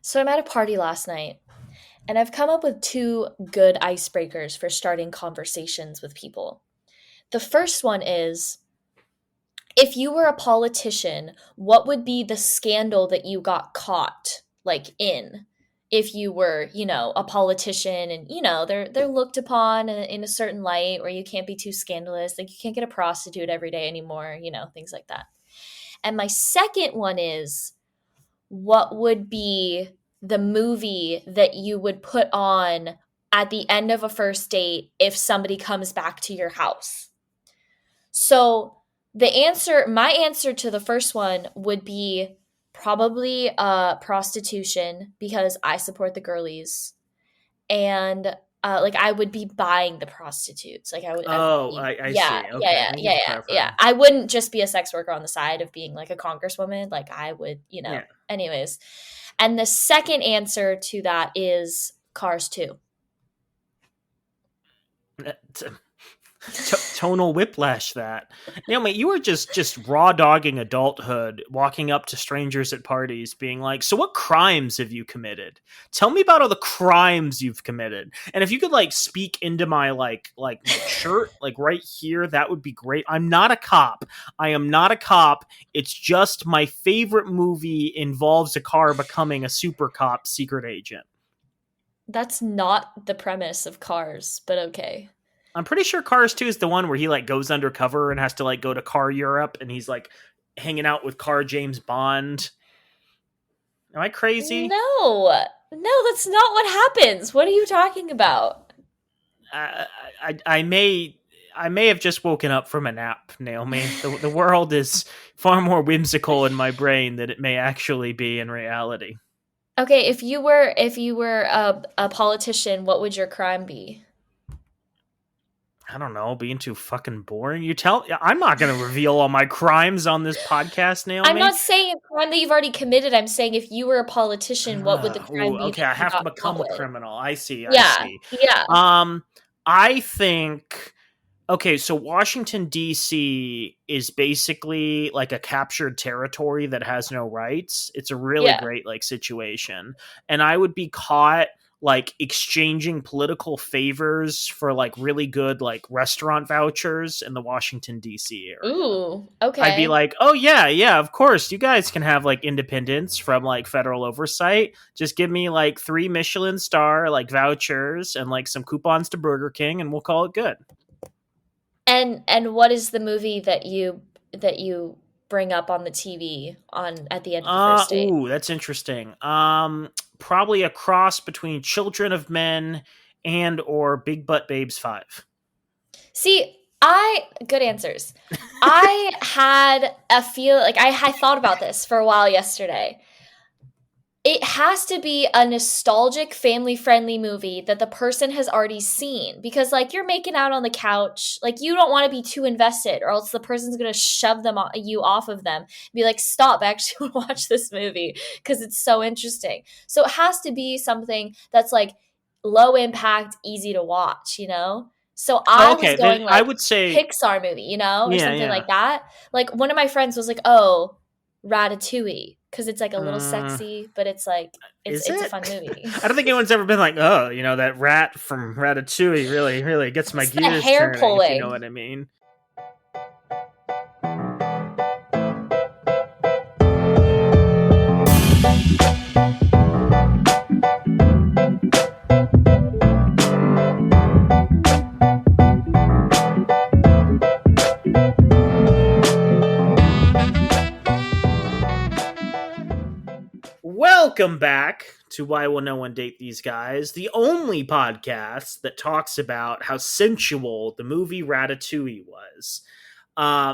So I'm at a party last night, and I've come up with two good icebreakers for starting conversations with people. The first one is, if you were a politician, what would be the scandal that you got caught in? If you were, a politician and they're looked upon in a certain light where you can't be too scandalous, like you can't get a prostitute every day anymore, things like that. And my second one is, what would be the movie that you would put on at the end of a first date if somebody comes back to your house? So my answer to the first one would be probably prostitution, because I support the girlies, and I would be buying the prostitutes. I would Oh, be, I yeah, see. yeah, Okay, yeah, thank you yeah, for yeah, yeah. clarifying. I wouldn't just be a sex worker on the side of being like a congresswoman. Like I would, Yeah. anyways. And the second answer to that is Cars 2. Tonal whiplash that. Naomi, you were just raw dogging adulthood, walking up to strangers at parties being like, so what crimes have you committed? Tell me about all the crimes you've committed. And if you could speak into my my shirt right here, that would be great. I'm not a cop. I am not a cop. It's just my favorite movie involves a car becoming a super cop secret agent. That's not the premise of Cars, but okay. I'm pretty sure Cars 2 is the one where he goes undercover and has to go to Car Europe, and he's hanging out with Car James Bond. Am I crazy? No, that's not what happens. What are you talking about? I may have just woken up from a nap, Naomi. The world is far more whimsical in my brain than it may actually be in reality. Okay, if you were a politician, what would your crime be? I don't know, being too fucking boring. I'm not going to reveal all my crimes on this podcast, Naomi. I'm not saying a crime that you've already committed. I'm saying if you were a politician, what would the crime be Okay, that I you have to got become caught a with? criminal. I see. Yeah, yeah. I think. Okay, so Washington D.C. is basically like a captured territory that has no rights. It's a really Yeah. great situation, and I would be caught exchanging political favors for really good restaurant vouchers in the Washington D.C. area. Ooh, I'd be okay. like, oh yeah, of course, you guys can have independence from federal oversight. Just give me 3 Michelin star vouchers and some coupons to Burger King, and we'll call it good. And what is the movie that you bring up on the TV at the end of the first date? Ooh, that's interesting. Probably a cross between Children of Men and or Big Butt Babes 5. See, good answers. I had a feel I thought about this for a while yesterday. It has to be a nostalgic, family-friendly movie that the person has already seen, because you're making out on the couch, you don't want to be too invested, or else the person's gonna shove you off of them, be like, "Stop! I actually want to watch this movie because it's so interesting." So it has to be something that's low impact, easy to watch. So I was Okay, then going I would say, Pixar movie, or yeah, something yeah. like that. One of my friends was like, "Oh, Ratatouille," because it's a little Uh, sexy, but it's Is it's a it? fun movie. I don't think anyone's ever been like, oh, that rat from Ratatouille really gets my It's the gears hair turning, if you know pulling. what I mean. Welcome back to Why Will No One Date These Guys, the only podcast that talks about how sensual the movie Ratatouille was.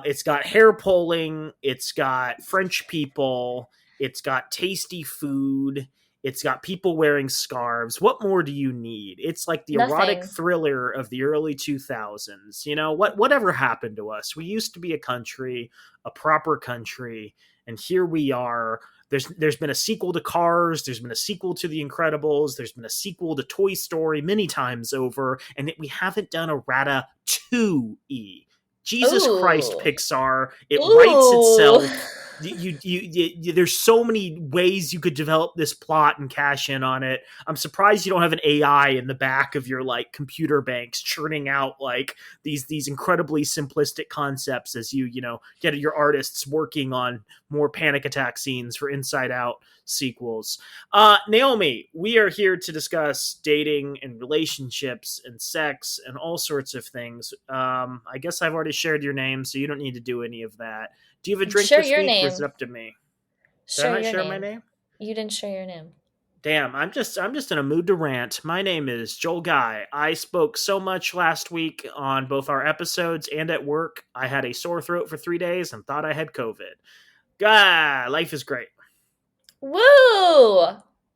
It's got hair pulling, it's got French people, it's got tasty food, it's got people wearing scarves. What more do you need? It's like the erotic Nothing. thriller of the early 2000s. Whatever happened to us? We used to be a proper country, and here we are. There's been a sequel to Cars, there's been a sequel to The Incredibles, there's been a sequel to Toy Story many times over, and we haven't done a Ratatouille. Jesus Christ, Ooh. Pixar, it writes Ooh. itself. there's so many ways you could develop this plot and cash in on it. I'm surprised you don't have an AI in the back of your like computer banks churning out like these incredibly simplistic concepts as you get your artists working on more panic attack scenes for Inside Out sequels. Naomi, we are here to discuss dating and relationships and sex and all sorts of things. I guess I've already shared your name, so you don't need to do any of that. Do you have a drink Share this your week, or is it name. up to me? Did I Share not your share my name. name? You didn't share your name. Damn, I'm just in a mood to rant. My name is Joel Guy. I spoke so much last week on both our episodes and at work. I had a sore throat for 3 days and thought I had COVID. Gah, life is great. Woo!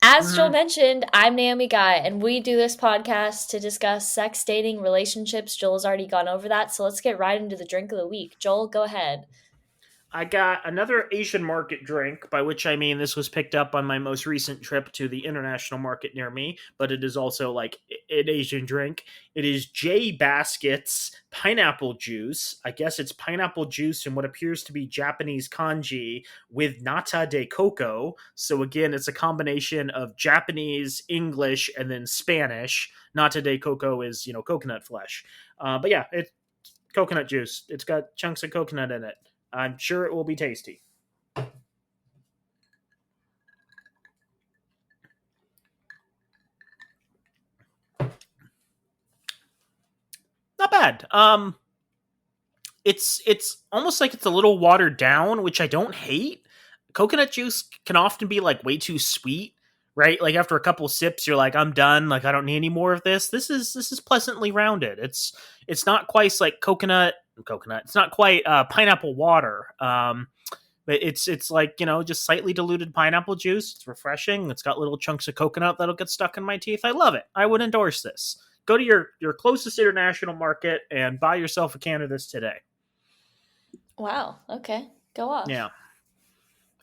As Joel Mhm. mentioned, I'm Naomi Guy, and we do this podcast to discuss sex, dating, relationships. Joel's already gone over that, so let's get right into the drink of the week. Joel, go ahead. I got another Asian market drink, by which I mean this was picked up on my most recent trip to the international market near me, but it is also like an Asian drink. It is J Basket's pineapple juice. I guess it's pineapple juice in what appears to be Japanese kanji with nata de coco. So again, it's a combination of Japanese, English, and then Spanish. Nata de coco is, coconut flesh. But yeah, it's coconut juice. It's got chunks of coconut in it. I'm sure it will be tasty. Not bad. It's almost like it's a little watered down, which I don't hate. Coconut juice can often be like way too sweet, right? Like after a couple sips, you're like, I'm done. Like I don't need any more of this. This is pleasantly rounded. It's not quite like coconut. It's not quite pineapple water. But it's like just slightly diluted pineapple juice. It's refreshing. It's got little chunks of coconut that'll get stuck in my teeth. I love it. I would endorse this. Go to your closest international market and buy yourself a can of this today. Wow, okay. Go off. Yeah.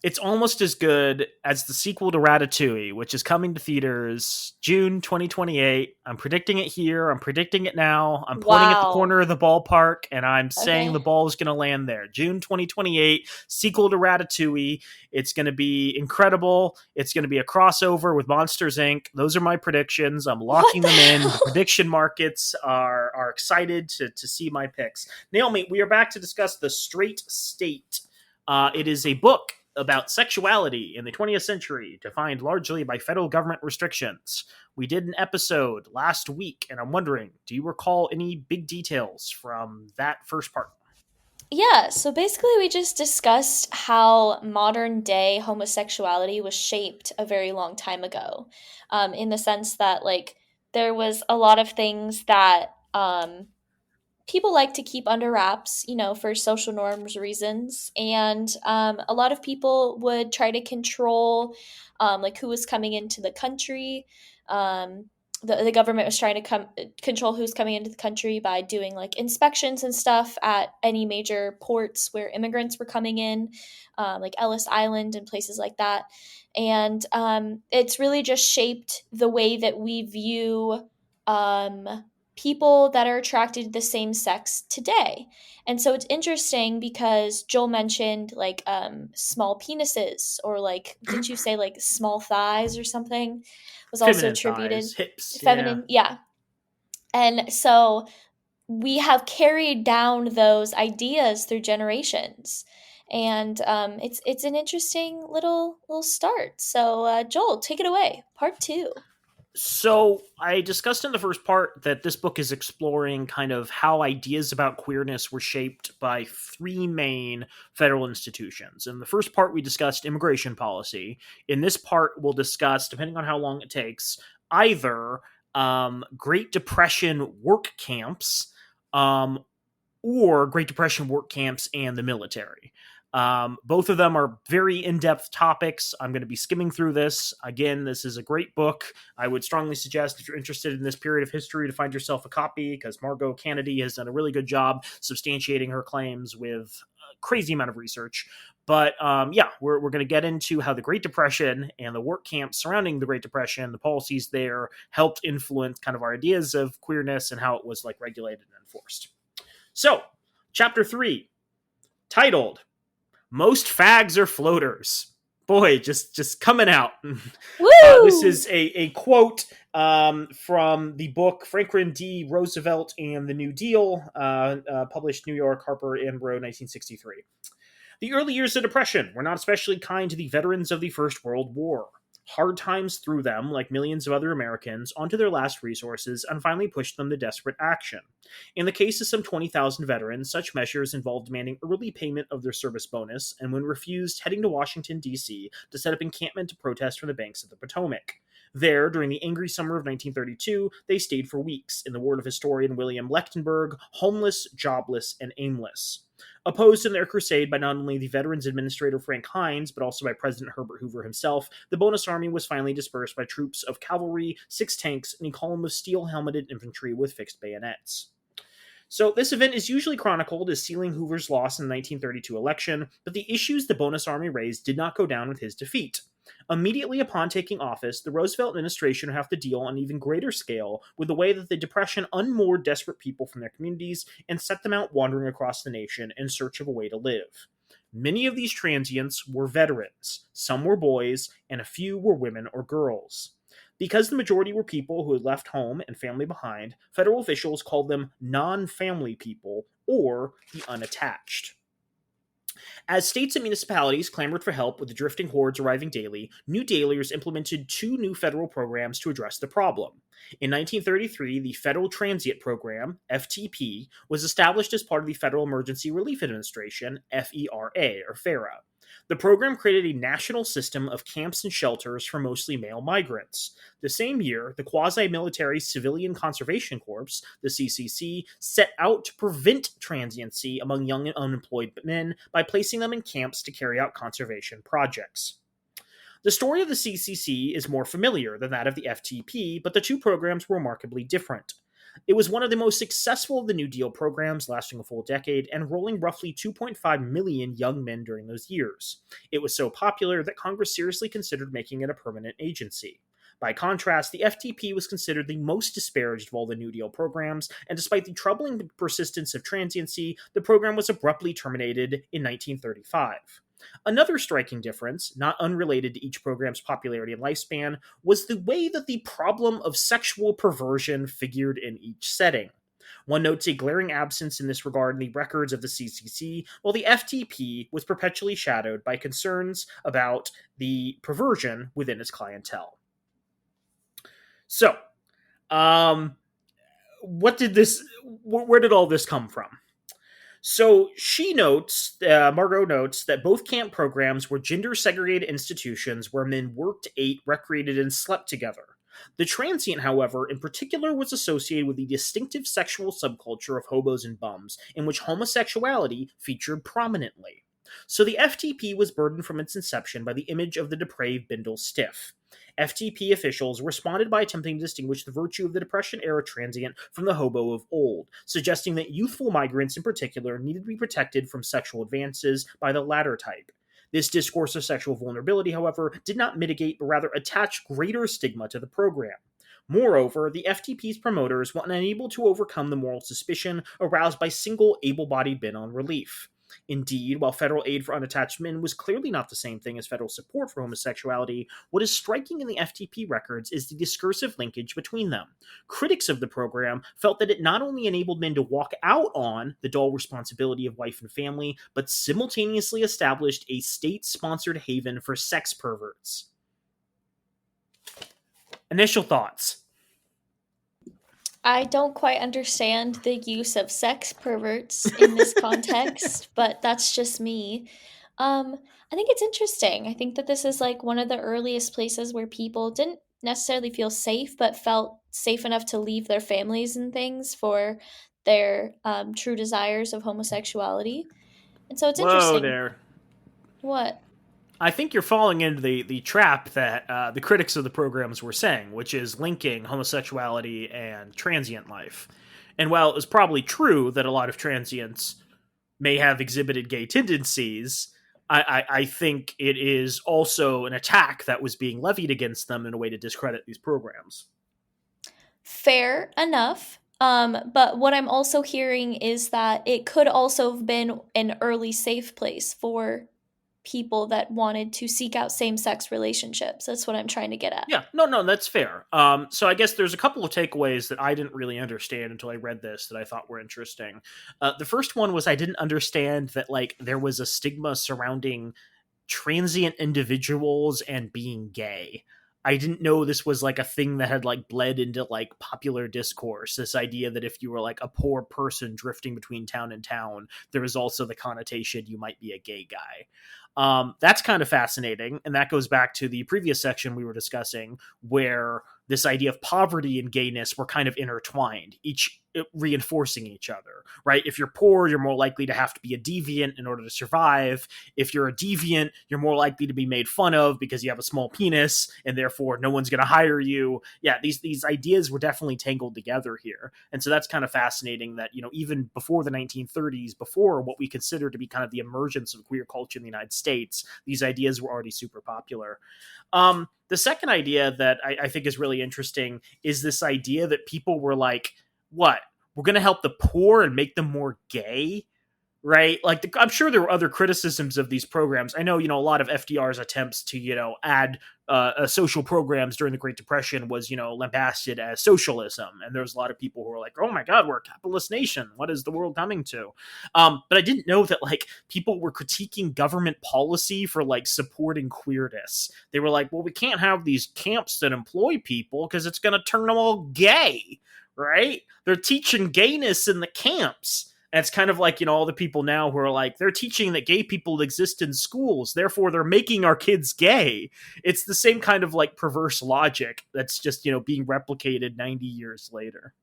It's almost as good as the sequel to Ratatouille, which is coming to theaters June 2028. I'm predicting it here. I'm predicting it now. I'm pointing at the Wow. corner of the ballpark, and I'm saying the Okay. ball is going to land there. June 2028, sequel to Ratatouille. It's going to be incredible. It's going to be a crossover with Monsters Inc. Those are my predictions. I'm What locking the them in. The hell? prediction markets are excited to see my picks. Naomi, we are back to discuss The Straight State. It is a book about sexuality in the 20th century, defined largely by federal government restrictions. We did an episode last week, and I'm wondering, do you recall any big details from that first part? Yeah, so basically, we just discussed how modern day homosexuality was shaped a very long time ago, in the sense that, like, there was a lot of things that people like to keep under wraps, for social norms reasons. And a lot of people would try to control, like, who was coming into the country. Um, the government was trying to control who's coming into the country by doing like inspections and stuff at any major ports where immigrants were coming in, like Ellis Island and places like that. And it's really just shaped the way that we view people that are attracted to the same sex today. And so it's interesting because Joel mentioned like small penises, or like, didn't you say like small thighs or something was also Feminine attributed thighs, hips, yeah. feminine, yeah. And so we have carried down those ideas through generations. And it's an interesting little start. So Joel, take it away, part two. So I discussed in the first part that this book is exploring kind of how ideas about queerness were shaped by three main federal institutions. In the first part, we discussed immigration policy. In this part, we'll discuss, depending on how long it takes, either Great Depression work camps, um, or Great Depression work camps and the military. Both of them are very in depth topics. I'm going to be skimming through this. Again, this is a great book. I would strongly suggest, if you're interested in this period of history, to find yourself a copy, because Margot Kennedy has done a really good job substantiating her claims with a crazy amount of research. But yeah, we're going to get into how the Great Depression and the work camps surrounding the Great Depression, the policies there, helped influence kind of our ideas of queerness and how it was like regulated and enforced. So, chapter 3, titled Most fags are floaters. Boy, just coming out. This Woo! is a quote from the book Franklin D. Roosevelt and the New Deal, published New York, Harper and Row, 1963. The early years of Depression were not especially kind to the veterans of the First World War. Hard times threw them, like millions of other Americans, onto their last resources and finally pushed them to desperate action. In the case of some 20,000 veterans, such measures involved demanding early payment of their service bonus, and when refused, heading to Washington, D.C. to set up encampment to protest from the banks of the Potomac. There, during the angry summer of 1932, they stayed for weeks, in the word of historian William Lechtenberg, homeless, jobless, and aimless. Opposed in their crusade by not only the Veterans Administrator Frank Hines, but also by President Herbert Hoover himself, the Bonus Army was finally dispersed by troops of cavalry, 6 tanks, and a column of steel-helmeted infantry with fixed bayonets. So this event is usually chronicled as sealing Hoover's loss in the 1932 election, but the issues the Bonus Army raised did not go down with his defeat. Immediately upon taking office, the Roosevelt administration would have to deal on an even greater scale with the way that the Depression unmoored desperate people from their communities and set them out wandering across the nation in search of a way to live. Many of these transients were veterans, some were boys, and a few were women or girls. Because the majority were people who had left home and family behind, federal officials called them non-family people or the unattached. As states and municipalities clamored for help with the drifting hordes arriving daily, New Dealers implemented 2 new federal programs to address the problem. In 1933, the Federal Transient Program, FTP, was established as part of the Federal Emergency Relief Administration, FERA, or FERA. The program created a national system of camps and shelters for mostly male migrants. The same year, the quasi-military Civilian Conservation Corps, the CCC, set out to prevent transiency among young and unemployed men by placing them in camps to carry out conservation projects. The story of the CCC is more familiar than that of the FTP, but the 2 programs were remarkably different. It was one of the most successful of the New Deal programs, lasting a full decade, and enrolling roughly 2.5 million young men during those years. It was so popular that Congress seriously considered making it a permanent agency. By contrast, the FTP was considered the most disparaged of all the New Deal programs, and despite the troubling persistence of transiency, the program was abruptly terminated in 1935. Another striking difference, not unrelated to each program's popularity and lifespan, was the way that the problem of sexual perversion figured in each setting. One notes a glaring absence in this regard in the records of the CCC, while the FTP was perpetually shadowed by concerns about the perversion within its clientele. So, what did this? Where did all this come from? So Margot notes, that both camp programs were gender segregated institutions where men worked, ate, recreated, and slept together. The transient, however, in particular was associated with the distinctive sexual subculture of hobos and bums, in which homosexuality featured prominently. So the FTP was burdened from its inception by the image of the depraved bindle stiff. FTP officials responded by attempting to distinguish the virtue of the Depression-era transient from the hobo of old, suggesting that youthful migrants in particular needed to be protected from sexual advances by the latter type. This discourse of sexual vulnerability, however, did not mitigate but rather attach greater stigma to the program. Moreover, the FTP's promoters were unable to overcome the moral suspicion aroused by single able-bodied men on relief. Indeed, while federal aid for unattached men was clearly not the same thing as federal support for homosexuality, what is striking in the FTP records is the discursive linkage between them. Critics of the program felt that it not only enabled men to walk out on the dual responsibility of wife and family, but simultaneously established a state-sponsored haven for sex perverts. Initial thoughts. I don't quite understand the use of sex perverts in this context, but that's just me. Um, I think it's interesting. I think that this is like one of the earliest places where people didn't necessarily feel safe, but felt safe enough to leave their families and things for their true desires of homosexuality. And so it's Whoa interesting. there. What? I think you're falling into the trap that the critics of the programs were saying, which is linking homosexuality and transient life. And while it was probably true that a lot of transients may have exhibited gay tendencies, I think it is also an attack that was being levied against them in a way to discredit these programs. Fair enough. But what I'm also hearing is that it could also have been an early safe place for people that wanted to seek out same-sex relationships. That's what I'm trying to get at. Yeah, no, that's fair. So I guess there's a couple of takeaways that I didn't really understand until I read this that I thought were interesting. The first one was I didn't understand that like there was a stigma surrounding transient individuals and being gay. I didn't know this was like a thing that had like bled into like popular discourse. This idea that if you were like a poor person drifting between town and town, there is also the connotation you might be a gay guy. That's kind of fascinating. And that goes back to the previous section we were discussing, where this idea of poverty and gayness were kind of intertwined, each reinforcing each other, right? If you're poor, you're more likely to have to be a deviant in order to survive. If you're a deviant, you're more likely to be made fun of because you have a small penis, and therefore no one's going to hire you. Yeah, these ideas were definitely tangled together here. And so that's kind of fascinating that, you know, even before the 1930s, before what we consider to be kind of the emergence of queer culture in the United States, these ideas were already super popular. The second idea that I think is really interesting is this idea that people were like, what? We're going to help the poor and make them more gay? Right? Like, I'm sure there were other criticisms of these programs. I know, you know, a lot of FDR's attempts to, you know, add social programs during the Great Depression was, you know, lambasted as socialism. And there's a lot of people who were like, oh my God, we're a capitalist nation. What is the world coming to? But I didn't know that, like, people were critiquing government policy for, like, supporting queerness. They were like, well, we can't have these camps that employ people because it's going to turn them all gay, right? They're teaching gayness in the camps. And it's kind of like, you know, all the people now who are like, they're teaching that gay people exist in schools, therefore they're making our kids gay. It's the same kind of like perverse logic that's just, you know, being replicated 90 years later.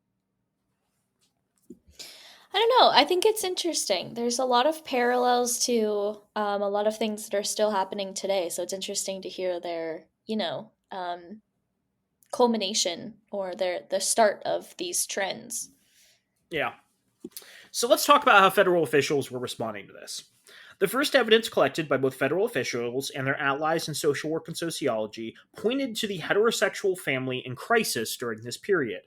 I don't know. I think it's interesting. There's a lot of parallels to a lot of things that are still happening today. So it's interesting to hear their, culmination or the start of these trends. Yeah. So let's talk about how federal officials were responding to this. The first evidence collected by both federal officials and their allies in social work and sociology pointed to the heterosexual family in crisis during this period.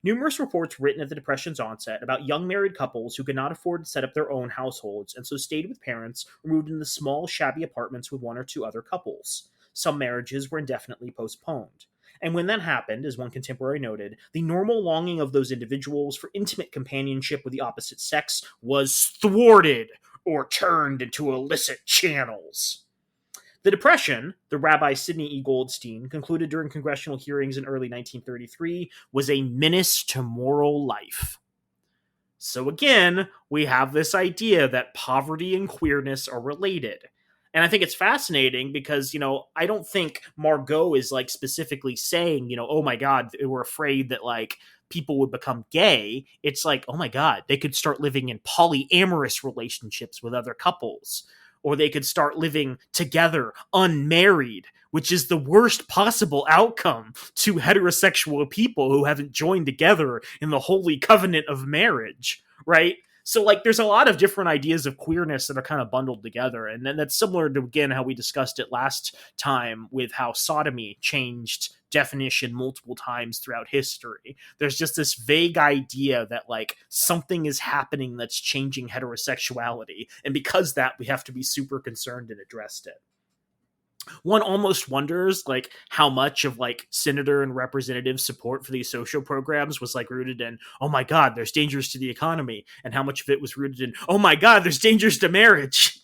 Numerous reports written at the Depression's onset about young married couples who could not afford to set up their own households and so stayed with parents or moved into small, shabby apartments with one or two other couples. Some marriages were indefinitely postponed. And when that happened, as one contemporary noted, the normal longing of those individuals for intimate companionship with the opposite sex was thwarted or turned into illicit channels. The Depression, the Rabbi Sidney E. Goldstein concluded during congressional hearings in early 1933, was a menace to moral life. So again, we have this idea that poverty and queerness are related. And I think it's fascinating because, you know, I don't think Margot is like specifically saying, you know, oh my God, we're afraid that like people would become gay. It's like, oh my God, they could start living in polyamorous relationships with other couples, or they could start living together unmarried, which is the worst possible outcome to heterosexual people who haven't joined together in the holy covenant of marriage, right? So, like, there's a lot of different ideas of queerness that are kind of bundled together. And then that's similar to, again, how we discussed it last time with how sodomy changed definition multiple times throughout history. There's just this vague idea that, like, something is happening that's changing heterosexuality. And because that, we have to be super concerned and addressed it. One almost wonders like how much of like senator and representative support for these social programs was like rooted in, oh my God, there's dangers to the economy, and how much of it was rooted in, oh my God, there's dangers to marriage.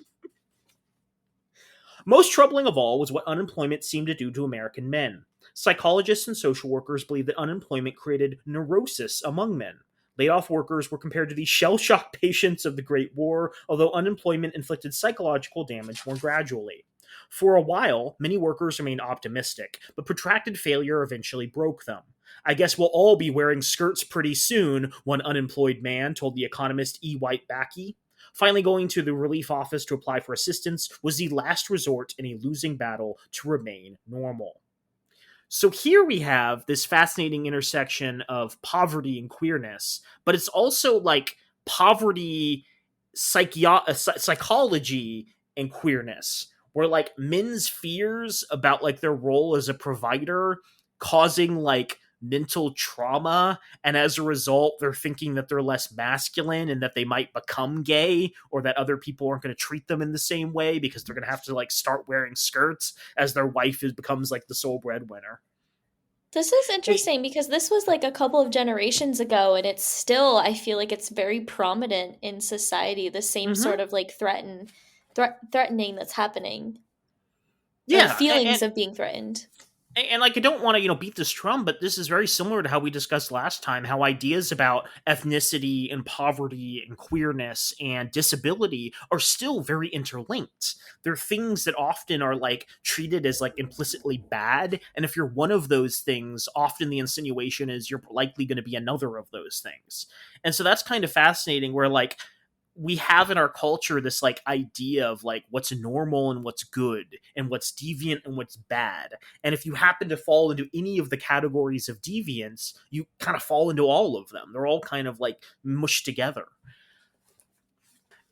Most troubling of all was what unemployment seemed to do to American men. Psychologists and social workers believe that unemployment created neurosis among men. Laid off workers were compared to the shell-shocked patients of the Great War, although unemployment inflicted psychological damage more gradually. For a while, many workers remained optimistic, but protracted failure eventually broke them. I guess we'll all be wearing skirts pretty soon, one unemployed man told the economist E. White Backey. Finally going to the relief office to apply for assistance was the last resort in a losing battle to remain normal. So here we have this fascinating intersection of poverty and queerness, but it's also like poverty, psychology, and queerness, where like men's fears about like their role as a provider causing like mental trauma, and as a result they're thinking that they're less masculine and that they might become gay, or that other people aren't going to treat them in the same way because they're going to have to like start wearing skirts as their wife becomes like the sole breadwinner. This is Hey, interesting because this was like a couple of generations ago, and it's still, I feel like it's very prominent in society, the same mm-hmm. sort of like threatening that's happening, or the Yeah, feelings of being threatened. and like I don't want to beat this drum, but this is very similar to how we discussed last time, how ideas about ethnicity and poverty and queerness and disability are still very interlinked. They're things that often are like treated as like implicitly bad, and if you're one of those things, often the insinuation is you're likely going to be another of those things. And so that's kind of fascinating, where like we have in our culture this like idea of like what's normal and what's good and what's deviant and what's bad, and if you happen to fall into any of the categories of deviance, you kind of fall into all of them. They're all kind of like mushed together.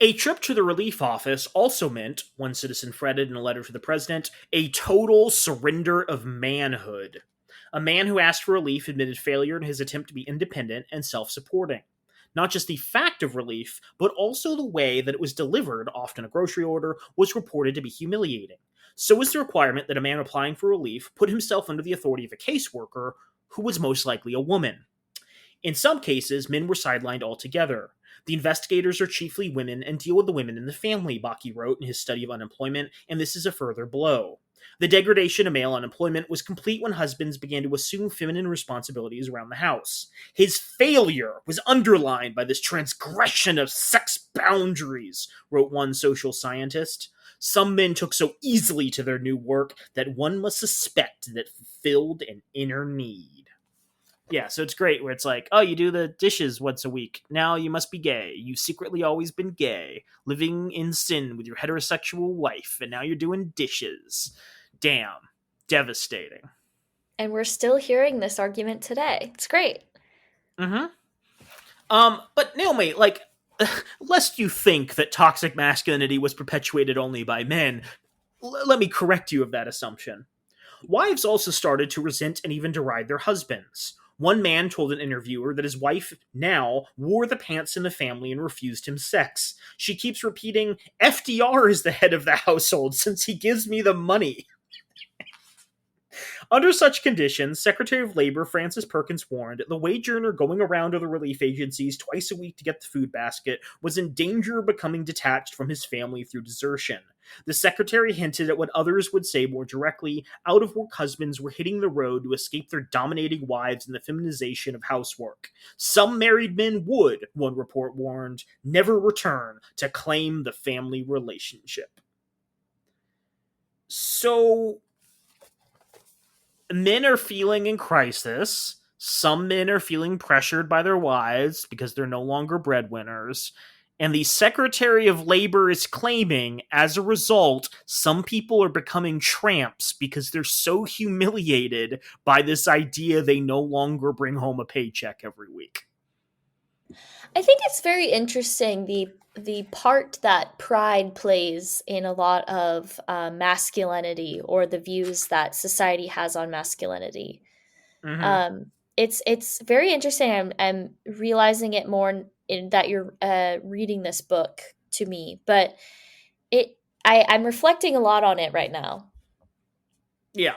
A trip to the relief office also meant, one citizen fretted in a letter to the president, a total surrender of manhood. A man who asked for relief admitted failure in his attempt to be independent and self supporting. Not just the fact of relief, but also the way that it was delivered, often a grocery order, was reported to be humiliating. So was the requirement that a man applying for relief put himself under the authority of a caseworker, who was most likely a woman. In some cases, men were sidelined altogether. The investigators are chiefly women and deal with the women in the family, Bakke wrote in his study of unemployment, and this is a further blow. The degradation of male unemployment was complete when husbands began to assume feminine responsibilities around the house. His failure was underlined by this transgression of sex boundaries, wrote one social scientist. Some men took so easily to their new work that one must suspect that it fulfilled an inner need. Yeah, so it's great where it's like, oh, you do the dishes once a week. Now you must be gay. You've secretly always been gay, living in sin with your heterosexual wife, and now you're doing dishes. Damn. Devastating. And we're still hearing this argument today. It's great. Mm-hmm. But Naomi, like, lest you think that toxic masculinity was perpetuated only by men, let me correct you of that assumption. Wives also started to resent and even deride their husbands. One man told an interviewer that his wife now wore the pants in the family and refused him sex. She keeps repeating, FDR is the head of the household since he gives me the money. Under such conditions, Secretary of Labor Frances Perkins warned the wage earner going around to the relief agencies twice a week to get the food basket was in danger of becoming detached from his family through desertion. The secretary hinted at what others would say more directly: out of work husbands were hitting the road to escape their dominating wives and the feminization of housework. Some married men would, one report warned, never return to claim the family relationship. So, men are feeling in crisis. Some men are feeling pressured by their wives because they're no longer breadwinners. And the Secretary of Labor is claiming, as a result, some people are becoming tramps because they're so humiliated by this idea they no longer bring home a paycheck every week. I think it's very interesting the part that pride plays in a lot of masculinity, or the views that society has on masculinity. Mm-hmm. It's very interesting. I'm realizing it more in that you're reading this book to me, but I'm reflecting a lot on it right now. Yeah.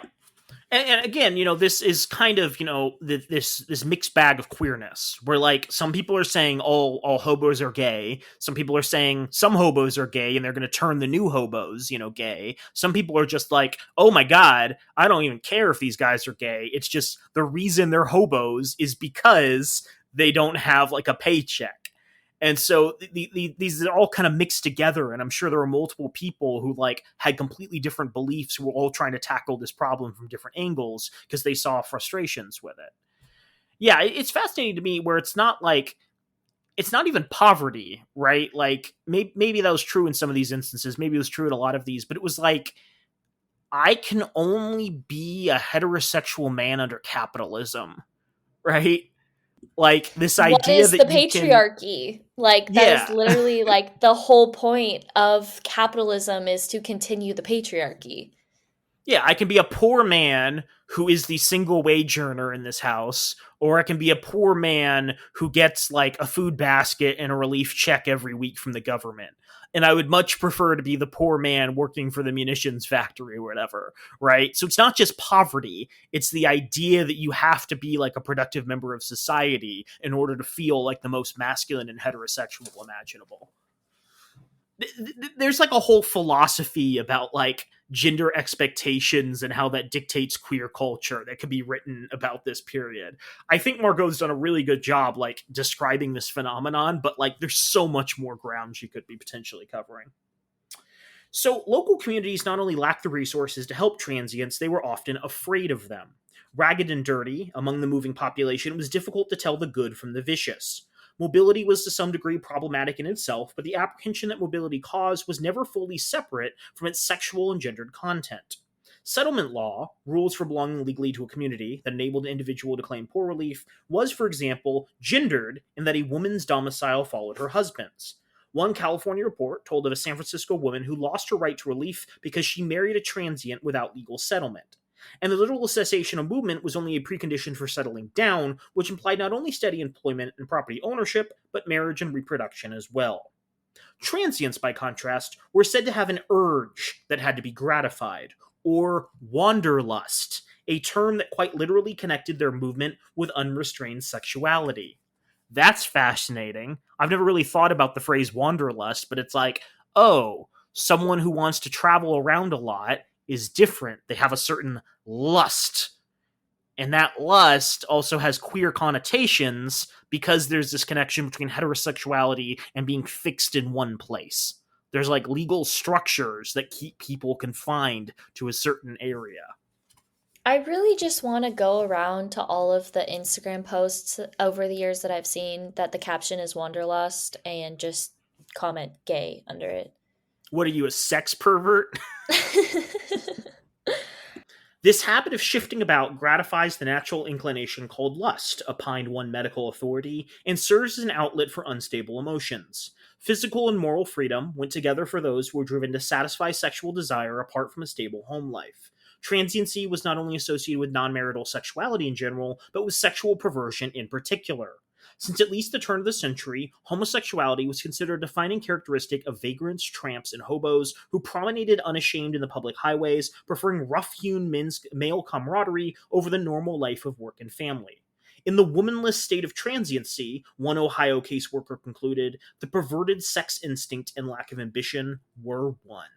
And again, this is kind of, this mixed bag of queerness, where like some people are saying all hobos are gay. Some people are saying some hobos are gay and they're going to turn the new hobos, gay. Some people are just like, oh my God, I don't even care if these guys are gay. It's just the reason they're hobos is because they don't have like a paycheck. And so these are all kind of mixed together, and I'm sure there are multiple people who like had completely different beliefs who were all trying to tackle this problem from different angles because they saw frustrations with it. Yeah, it's fascinating to me where it's not like it's not even poverty, right? Like maybe that was true in some of these instances, maybe it was true in a lot of these, but it was like I can only be a heterosexual man under capitalism, right? Like this What idea is the that you can, patriarchy? Like, that is yeah. literally like the whole point of capitalism, is to continue the patriarchy. Yeah, I can be a poor man who is the single wage earner in this house, or I can be a poor man who gets like a food basket and a relief check every week from the government. And I would much prefer to be the poor man working for the munitions factory or whatever, right? So it's not just poverty, it's the idea that you have to be like a productive member of society in order to feel like the most masculine and heterosexual imaginable. There's like a whole philosophy about like gender expectations and how that dictates queer culture that could be written about this period. I think Margot's done a really good job like describing this phenomenon, but like there's so much more ground she could be potentially covering. So local communities not only lacked the resources to help transients, they were often afraid of them. Ragged and dirty, among the moving population, it was difficult to tell the good from the vicious. Mobility was to some degree problematic in itself, but the apprehension that mobility caused was never fully separate from its sexual and gendered content. Settlement law, rules for belonging legally to a community that enabled an individual to claim poor relief, was, for example, gendered in that a woman's domicile followed her husband's. One California report told of a San Francisco woman who lost her right to relief because she married a transient without legal settlement. And the literal cessation of movement was only a precondition for settling down, which implied not only steady employment and property ownership, but marriage and reproduction as well. Transients, by contrast, were said to have an urge that had to be gratified, or wanderlust, a term that quite literally connected their movement with unrestrained sexuality. That's fascinating. I've never really thought about the phrase wanderlust, but it's like, oh, someone who wants to travel around a lot is different. They have a certain lust. And that lust also has queer connotations because there's this connection between heterosexuality and being fixed in one place. There's like legal structures that keep people confined to a certain area. I really just want to go around to all of the Instagram posts over the years that I've seen that the caption is Wanderlust and just comment gay under it. What are you, a sex pervert? This habit of shifting about gratifies the natural inclination called lust, opined one medical authority, and serves as an outlet for unstable emotions. Physical and moral freedom went together for those who were driven to satisfy sexual desire apart from a stable home life. Transiency was not only associated with non-marital sexuality in general, but with sexual perversion in particular. Since at least the turn of the century, homosexuality was considered a defining characteristic of vagrants, tramps, and hobos who promenaded unashamed in the public highways, preferring rough-hewn male camaraderie over the normal life of work and family. In the womanless state of transiency, one Ohio caseworker concluded, the perverted sex instinct and lack of ambition were one.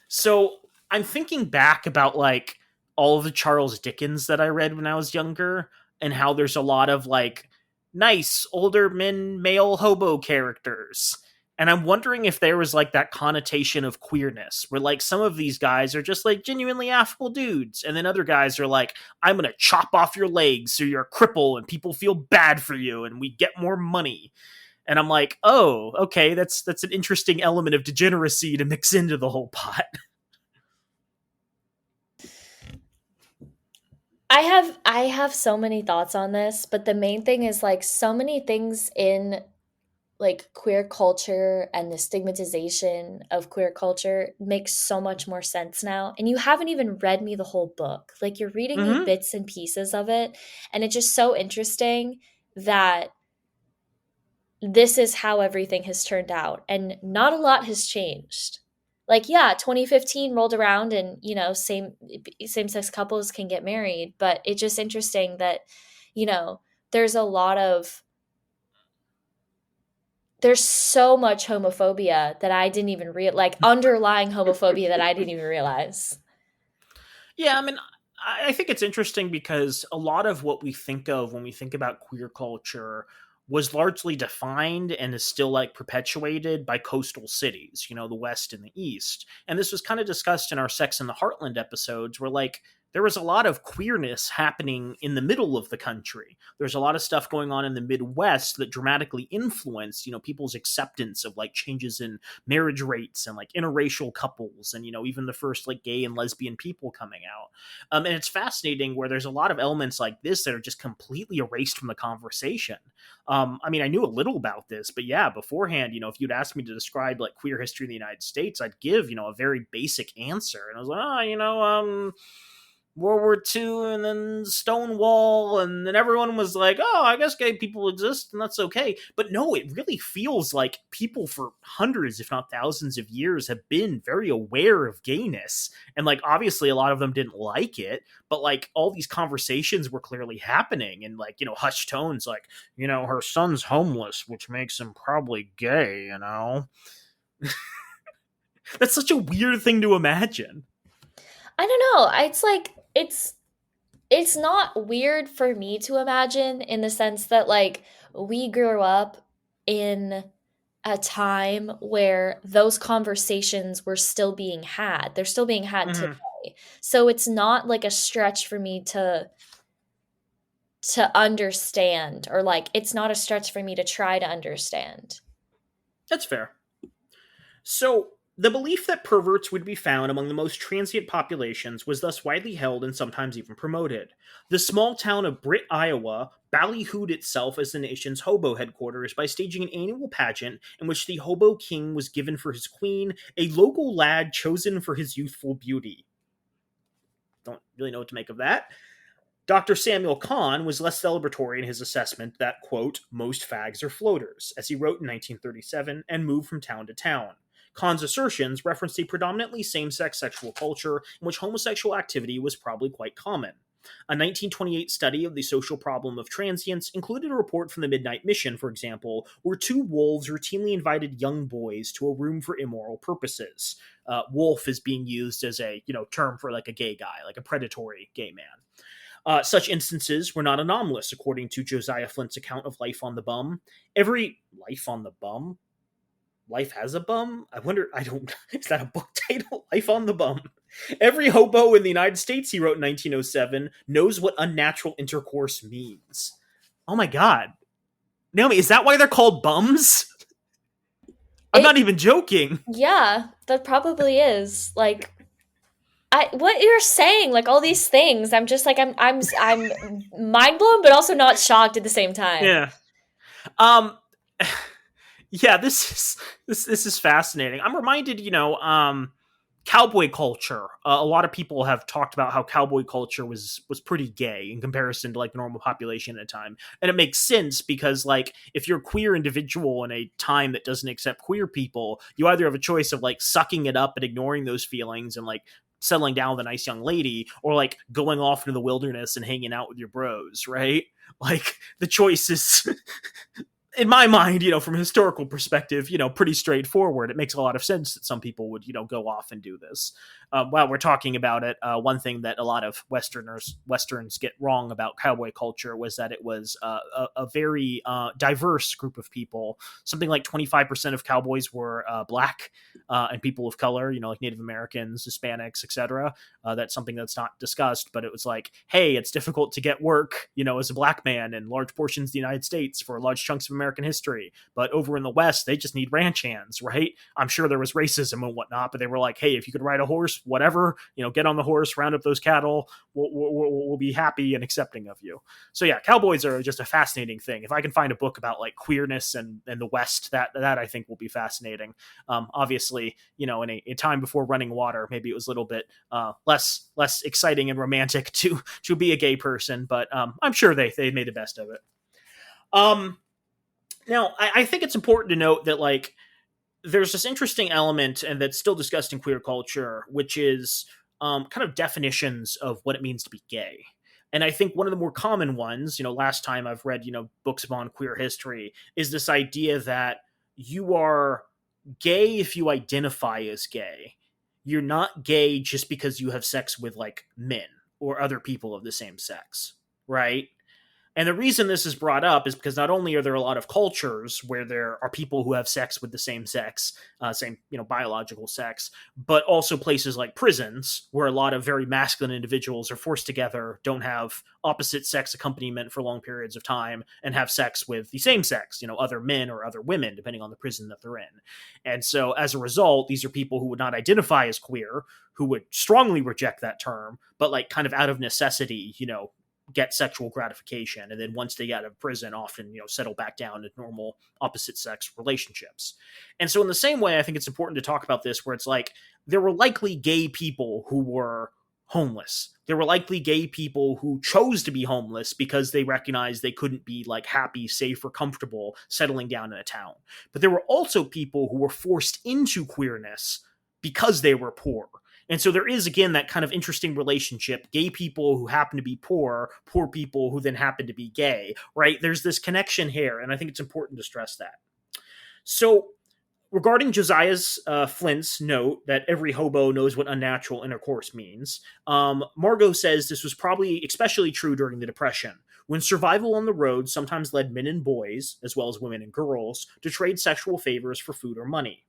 So I'm thinking back about like all of the Charles Dickens that I read when I was younger, and how there's a lot of like nice older male hobo characters. And I'm wondering if there was like that connotation of queerness where like some of these guys are just like genuinely affable dudes. And then other guys are like, I'm going to chop off your legs so you're a cripple and people feel bad for you and we get more money. And I'm like, oh, okay, that's an interesting element of degeneracy to mix into the whole pot. I have so many thoughts on this, but the main thing is like so many things in like queer culture and the stigmatization of queer culture makes so much more sense now. And you haven't even read me the whole book. Like you're reading me Mm-hmm. bits and pieces of it, and it's just so interesting that this is how everything has turned out and not a lot has changed. Like yeah, 2015 rolled around and same sex couples can get married, but it's just interesting that you know there's a lot of there's so much homophobia that I didn't even like underlying homophobia that I didn't even realize. Yeah, I mean, I think it's interesting because a lot of what we think of when we think about queer culture was largely defined and is still like perpetuated by coastal cities, the West and the East. And this was kind of discussed in our Sex in the Heartland episodes where like there was a lot of queerness happening in the middle of the country. There's a lot of stuff going on in the Midwest that dramatically influenced, people's acceptance of like changes in marriage rates and like interracial couples and, even the first like gay and lesbian people coming out. And it's fascinating where there's a lot of elements like this that are just completely erased from the conversation. I knew a little about this, but yeah, beforehand, if you'd asked me to describe like queer history in the United States, I'd give, a very basic answer. And I was like, World War II and then Stonewall, and then everyone was like, oh, I guess gay people exist and that's okay. But no, it really feels like people for hundreds, if not thousands of years have been very aware of gayness. And like, obviously, a lot of them didn't like it, but like, all these conversations were clearly happening and like, hushed tones like, her son's homeless, which makes him probably gay. That's such a weird thing to imagine. I don't know. It's like it's not weird for me to imagine in the sense that like we grew up in a time where those conversations were still being had. They're still being had Mhm. today. So it's not like a stretch for me to understand, or like it's not a stretch for me to try to understand. That's fair. So, the belief that perverts would be found among the most transient populations was thus widely held and sometimes even promoted. The small town of Britt, Iowa, ballyhooed itself as the nation's hobo headquarters by staging an annual pageant in which the hobo king was given for his queen, a local lad chosen for his youthful beauty. Don't really know what to make of that. Dr. Samuel Kahn was less celebratory in his assessment that, quote, most fags are floaters, as he wrote in 1937, and moved from town to town. Kahn's assertions referenced a predominantly same sex sexual culture in which homosexual activity was probably quite common. A 1928 study of the social problem of transience included a report from the Midnight Mission, for example, where two wolves routinely invited young boys to a room for immoral purposes. Wolf is being used as a term for like a gay guy, like a predatory gay man. Such instances were not anomalous, according to Josiah Flint's account of Life on the Bum. Every Life on the Bum? Life has a bum? I wonder, I don't, is that a book title? Life on the Bum. Every hobo in the United States, he wrote in 1907, knows what unnatural intercourse means. Oh my god. Naomi, is that why they're called bums? I'm It not even joking. Yeah, that probably is. Like what you're saying, like all these things, I'm just like I'm mind blown but also not shocked at the same time. Yeah. Um, yeah, this is fascinating. I'm reminded, cowboy culture. A lot of people have talked about how cowboy culture was pretty gay in comparison to like the normal population at a time, and it makes sense because like if you're a queer individual in a time that doesn't accept queer people, you either have a choice of like sucking it up and ignoring those feelings and like settling down with a nice young lady, or like going off into the wilderness and hanging out with your bros, right? Like the choice is in my mind, from a historical perspective, pretty straightforward. It makes a lot of sense that some people would, go off and do this. While we're talking about it, one thing that a lot of Westerns get wrong about cowboy culture was that it was a very diverse group of people. Something like 25% of cowboys were black and people of color, like Native Americans, Hispanics, etc. That's something that's not discussed, but it was like, hey, it's difficult to get work, as a black man in large portions of the United States for large chunks of American history. But over in the West, they just need ranch hands, right? I'm sure there was racism and whatnot, but they were like, hey, if you could ride a horse, whatever, get on the horse, round up those cattle, we'll be happy and accepting of you. So yeah, cowboys are just a fascinating thing. If I can find a book about like queerness and the West, that I think will be fascinating. Obviously, in a time before Running Water, maybe it was a little bit less exciting and romantic to be a gay person, but I'm sure they made the best of it. Now, I think it's important to note that like there's this interesting element, and that's still discussed in queer culture, which is kind of definitions of what it means to be gay. And I think one of the more common ones, last time I've read, books on queer history, is this idea that you are gay if you identify as gay. You're not gay just because you have sex with like men or other people of the same sex, right? And the reason this is brought up is because not only are there a lot of cultures where there are people who have sex with the same sex, same biological sex, but also places like prisons where a lot of very masculine individuals are forced together, don't have opposite sex accompaniment for long periods of time, and have sex with the same sex, other men or other women, depending on the prison that they're in. And so as a result, these are people who would not identify as queer, who would strongly reject that term, but like kind of out of necessity, get sexual gratification, and then once they get out of prison often settle back down to normal opposite sex relationships. And so in the same way, I think it's important to talk about this, where it's like there were likely gay people who were homeless. There were likely gay people who chose to be homeless because they recognized they couldn't be like happy, safe, or comfortable settling down in a town. But there were also people who were forced into queerness because they were poor. And so there is, again, that kind of interesting relationship. Gay people who happen to be poor people who then happen to be gay, right? There's this connection here, and I think it's important to stress that. So regarding Josiah's Flint's note that every hobo knows what unnatural intercourse means, Margot says this was probably especially true during the Depression, when survival on the road sometimes led men and boys, as well as women and girls, to trade sexual favors for food or money.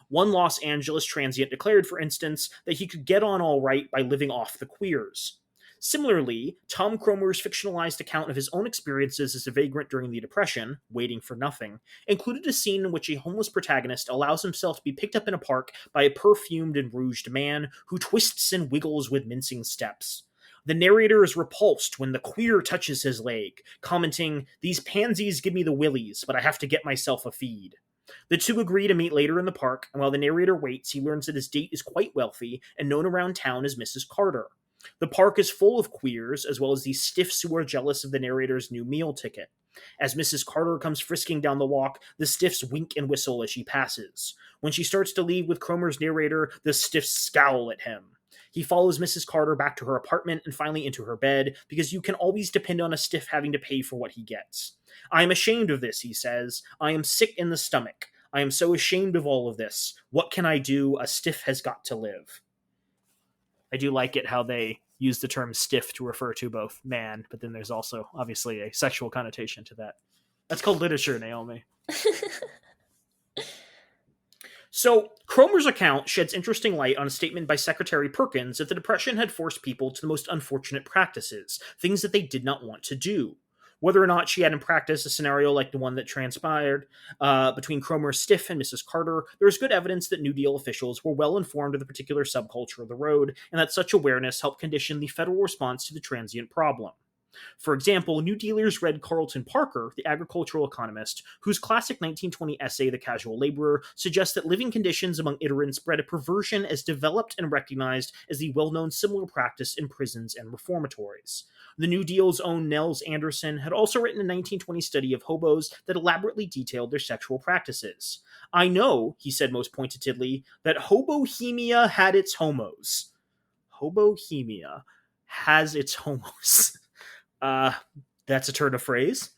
One Los Angeles transient declared, for instance, that he could get on all right by living off the queers. Similarly, Tom Cromer's fictionalized account of his own experiences as a vagrant during the Depression, Waiting for Nothing, included a scene in which a homeless protagonist allows himself to be picked up in a park by a perfumed and rouged man who twists and wiggles with mincing steps. The narrator is repulsed when the queer touches his leg, commenting, "These pansies give me the willies, but I have to get myself a feed." The two agree to meet later in the park, and while the narrator waits, he learns that his date is quite wealthy and known around town as Mrs. Carter. The park is full of queers, as well as these stiffs who are jealous of the narrator's new meal ticket. As Mrs. Carter comes frisking down the walk, the stiffs wink and whistle as she passes. When she starts to leave with Cromer's narrator, the stiffs scowl at him. He follows Mrs. Carter back to her apartment and finally into her bed, because you can always depend on a stiff having to pay for what he gets. "I am ashamed of this," he says. "I am sick in the stomach. I am so ashamed of all of this. What can I do? A stiff has got to live." I do like it how they use the term stiff to refer to both man, but then there's also obviously a sexual connotation to that. That's called literature, Naomi. So, Cromer's account sheds interesting light on a statement by Secretary Perkins that the Depression had forced people to the most unfortunate practices, things that they did not want to do. Whether or not she had in practice a scenario like the one that transpired between Cromer's stiff and Mrs. Carter, there is good evidence that New Deal officials were well informed of the particular subculture of the road, and that such awareness helped condition the federal response to the transient problem. For example, New Dealers read Carlton Parker, the agricultural economist, whose classic 1920 essay, The Casual Laborer, suggests that living conditions among iterants bred a perversion as developed and recognized as the well-known similar practice in prisons and reformatories. The New Deal's own Nels Anderson had also written a 1920 study of hobos that elaborately detailed their sexual practices. "I know," he said most pointedly, "that hobohemia had its homos." Hobohemia has its homos. That's a turn of phrase.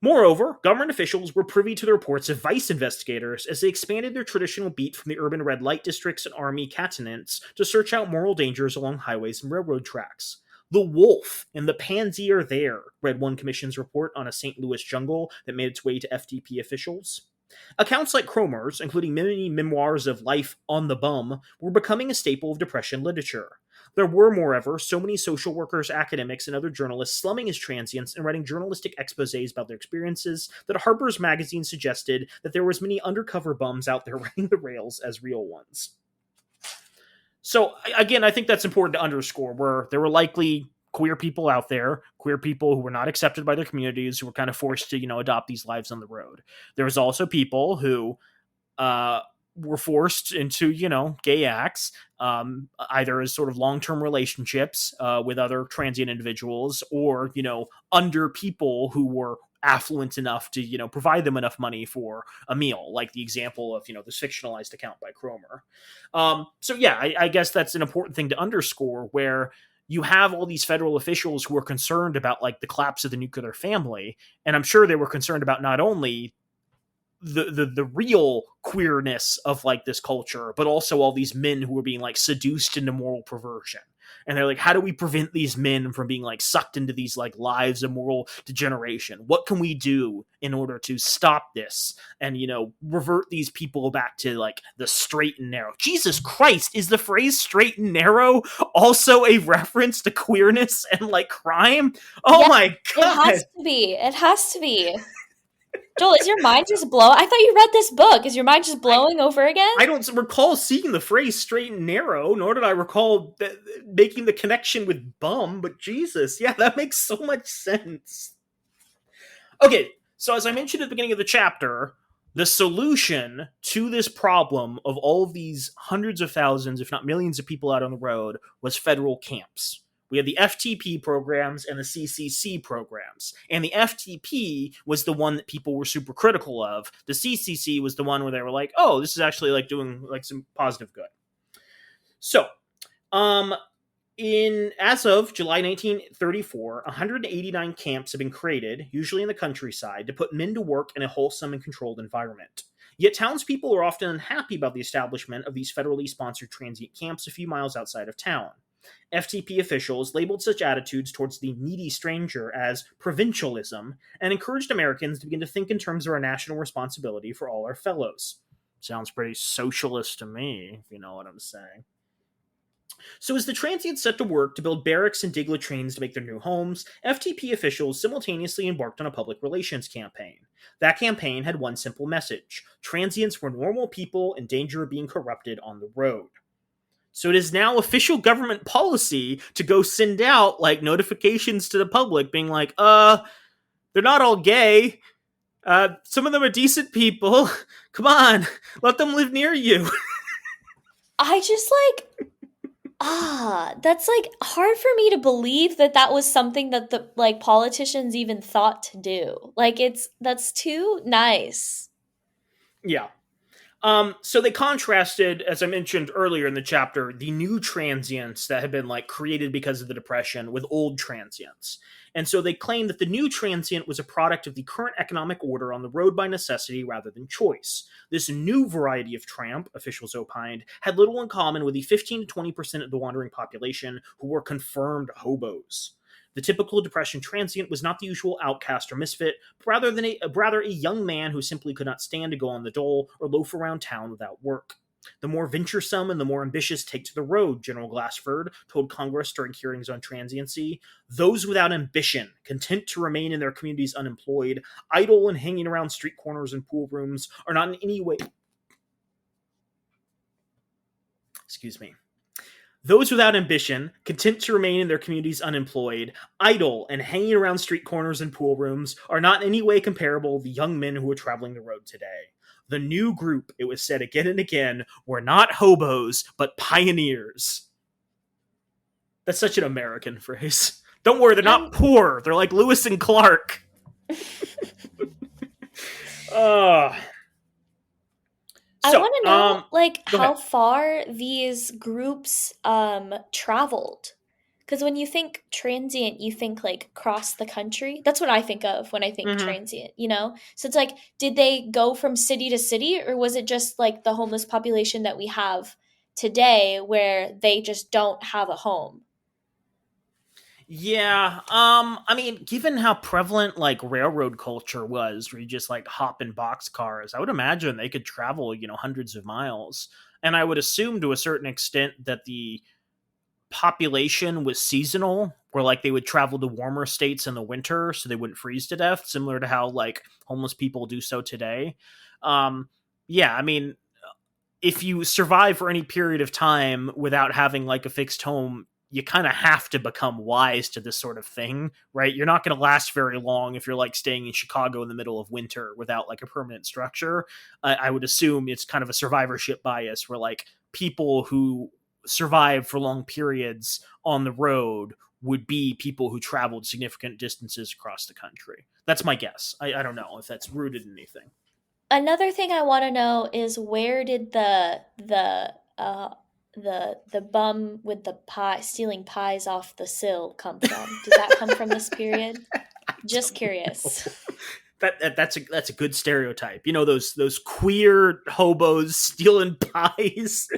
Moreover, government officials were privy to the reports of vice investigators as they expanded their traditional beat from the urban red light districts and army cantonments to search out moral dangers along highways and railroad tracks. "The wolf and the pansy are there," read one commission's report on a St. Louis jungle that made its way to FDP officials. Accounts like Cromer's, including many memoirs of life on the bum, were becoming a staple of Depression literature. There were, moreover, so many social workers, academics, and other journalists slumming as transients and writing journalistic exposés about their experiences that Harper's Magazine suggested that there were as many undercover bums out there running the rails as real ones. So, again, I think that's important to underscore, where there were likely queer people out there, queer people who were not accepted by their communities, who were kind of forced to, adopt these lives on the road. There was also people who were forced into, gay acts, either as sort of long-term relationships with other transient individuals, or, under people who were affluent enough to, provide them enough money for a meal, like the example of, this fictionalized account by Cromer. So yeah, I guess that's an important thing to underscore, where you have all these federal officials who are concerned about like the collapse of the nuclear family. And I'm sure they were concerned about not only the real queerness of like this culture, but also all these men who were being like seduced into moral perversion. and they're like, how do we prevent these men from being like sucked into these like lives of moral degeneration? What can we do in order to stop this and, you know, revert these people back to like the straight and narrow? Jesus Christ, is the phrase straight and narrow also a reference to queerness and like crime? Oh Yeah, my it has God. to be. It has to be. Joel, is your mind just blow? I thought you read this book. Is your mind just I, blowing over again? I don't recall seeing the phrase straight and narrow, nor did I recall making the connection with bum, but Jesus, yeah, that makes so much sense. Okay, so as I mentioned at the beginning of the chapter, the solution to this problem of all of these hundreds of thousands, if not millions of people out on the road was federal camps. We had the FTP programs and the CCC programs. And the FTP was the one that people were super critical of. The CCC was the one where they were like, oh, this is actually like doing like some positive good. So, as of July 1934, 189 camps have been created, usually in the countryside, to put men to work in a wholesome and controlled environment. Yet townspeople are often unhappy about the establishment of these federally sponsored transient camps a few miles outside of town. FTP officials labeled such attitudes towards the needy stranger as provincialism and encouraged Americans to begin to think in terms of our national responsibility for all our fellows. Sounds pretty socialist to me, if you know what I'm saying. So as the transients set to work to build barracks and dig latrines to make their new homes, FTP officials simultaneously embarked on a public relations campaign. That campaign had one simple message: transients were normal people in danger of being corrupted on the road. So it is now official government policy to go send out like notifications to the public being like, they're not all gay. Some of them are decent people. Come on, let them live near you. I just like that's like hard for me to believe that that was something that the like politicians even thought to do. Like that's too nice. Yeah. So they contrasted, as I mentioned earlier in the chapter, the new transients that had been like created because of the Depression with old transients. And so they claimed that the new transient was a product of the current economic order on the road by necessity rather than choice. This new variety of tramp, officials opined, had little in common with the 15 to 20% of the wandering population who were confirmed hobos. The typical Depression transient was not the usual outcast or misfit, but rather a young man who simply could not stand to go on the dole or loaf around town without work. The more venturesome and the more ambitious take to the road, General Glassford told Congress during hearings on transiency. Those without ambition, content to remain in their communities unemployed, idle and hanging around street corners and pool rooms, are not in any way... Excuse me. Those without ambition, content to remain in their communities unemployed, idle, and hanging around street corners and pool rooms, are not in any way comparable to the young men who are traveling the road today. The new group, it was said again and again, were not hobos, but pioneers. That's such an American phrase. Don't worry, they're not poor. They're like Lewis and Clark. uh, I want to know like go how ahead. far these groups traveled. Cuz when you think transient, you think like cross the country. That's what I think of when I think Mm-hmm. transient, you know? So it's like did they go from city to city, or was it just like the homeless population that we have today where they just don't have a home? Yeah, I mean, given how prevalent like railroad culture was, where you just like hop in boxcars, I would imagine they could travel, you know, hundreds of miles. And I would assume to a certain extent that the population was seasonal, where like they would travel to warmer states in the winter so they wouldn't freeze to death, similar to how like homeless people do so today. Um, yeah, I mean, if you survive for any period of time without having like a fixed home, you kind of have to become wise to this sort of thing, right? You're not going to last very long if you're like staying in Chicago in the middle of winter without like a permanent structure. I would assume it's kind of a survivorship bias where like people who survive for long periods on the road would be people who traveled significant distances across the country. That's my guess. I don't know if that's rooted in anything. Another thing I want to know is where did the bum with the pie stealing pies off the sill come from? Did that come from this period? Just curious. That's a good stereotype. You know those queer hobos stealing pies.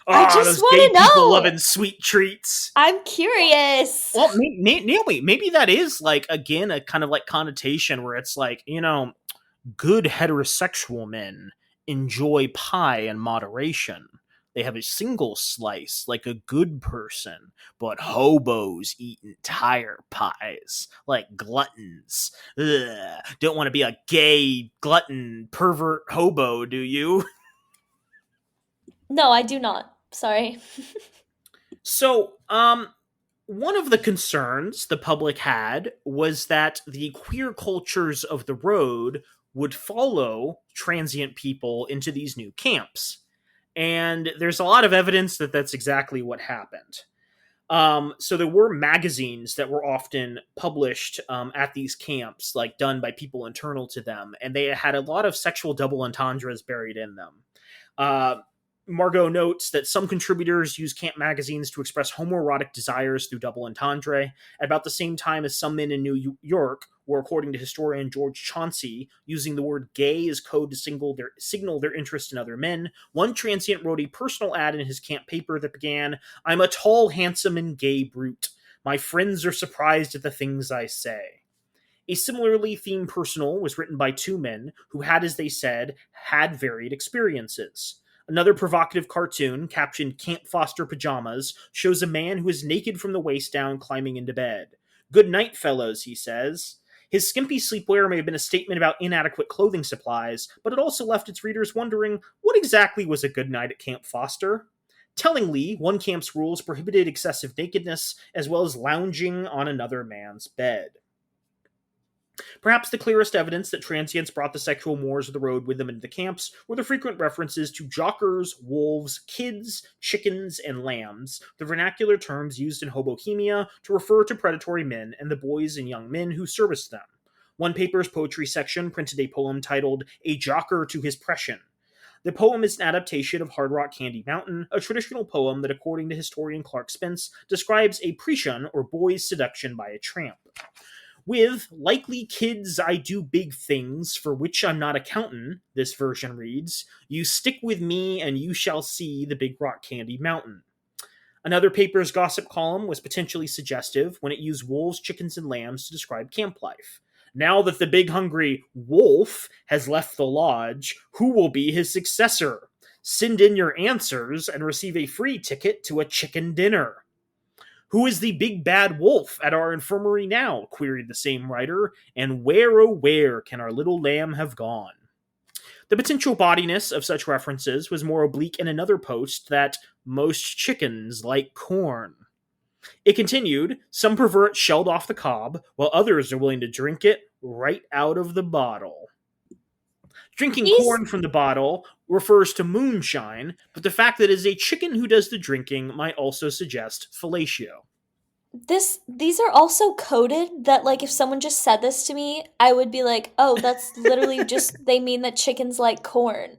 I Ah, just those gay want to people know. loving sweet treats. I'm curious. Well, Naomi, maybe that is like again a kind of like connotation where it's like, good heterosexual men enjoy pie in moderation. They have a single slice like a good person, but hobos eat entire pies like gluttons. Ugh, don't want to be a gay glutton pervert hobo, do you? No, I do not. Sorry. So, one of the concerns the public had was that the queer cultures of the road would follow transient people into these new camps. And there's a lot of evidence that that's exactly what happened. So there were magazines that were often published at these camps, like done by people internal to them, and they had a lot of sexual double entendres buried in them. Uh, Margot notes that some contributors use camp magazines to express homoerotic desires through double entendre, at about the same time as some men in New York were, according to historian George Chauncey, using the word gay as code to signal their interest in other men. One transient wrote a personal ad in his camp paper that began, "I'm a tall, handsome, and gay brute. My friends are surprised at the things I say." A similarly themed personal was written by two men who had, as they said, had varied experiences. Another provocative cartoon, captioned Camp Foster Pajamas, shows a man who is naked from the waist down climbing into bed. "Good night, fellows," he says. His skimpy sleepwear may have been a statement about inadequate clothing supplies, but it also left its readers wondering what exactly was a good night at Camp Foster. Tellingly, one camp's rules prohibited excessive nakedness, as well as lounging on another man's bed. Perhaps the clearest evidence that transients brought the sexual mores of the road with them into the camps were the frequent references to jockers, wolves, kids, chickens, and lambs, the vernacular terms used in Hobohemia to refer to predatory men and the boys and young men who serviced them. One paper's poetry section printed a poem titled "A Jocker to His Pression." The poem is an adaptation of Hard Rock Candy Mountain, a traditional poem that, according to historian Clark Spence, describes a Precian or boy's seduction by a tramp. With "likely kids I do big things for which I'm not accountin'," this version reads, "you stick with me and you shall see the Big Rock Candy Mountain." Another paper's gossip column was potentially suggestive when it used wolves, chickens, and lambs to describe camp life. "Now that the big hungry wolf has left the lodge, who will be his successor? Send in your answers and receive a free ticket to a chicken dinner." "Who is the big bad wolf at our infirmary now?" queried the same writer, "and where, oh where, can our little lamb have gone?" The potential bodiness of such references was more oblique in another post that "most chickens like corn." It continued, "Some prefer it shelled off the cob, while others are willing to drink it right out of the bottle." Drinking These corn from the bottle refers to moonshine, but the fact that it is a chicken who does the drinking might also suggest fellatio. these are also coded that like if someone just said this to me, I would be like, "Oh, that's literally just they mean that chickens like corn."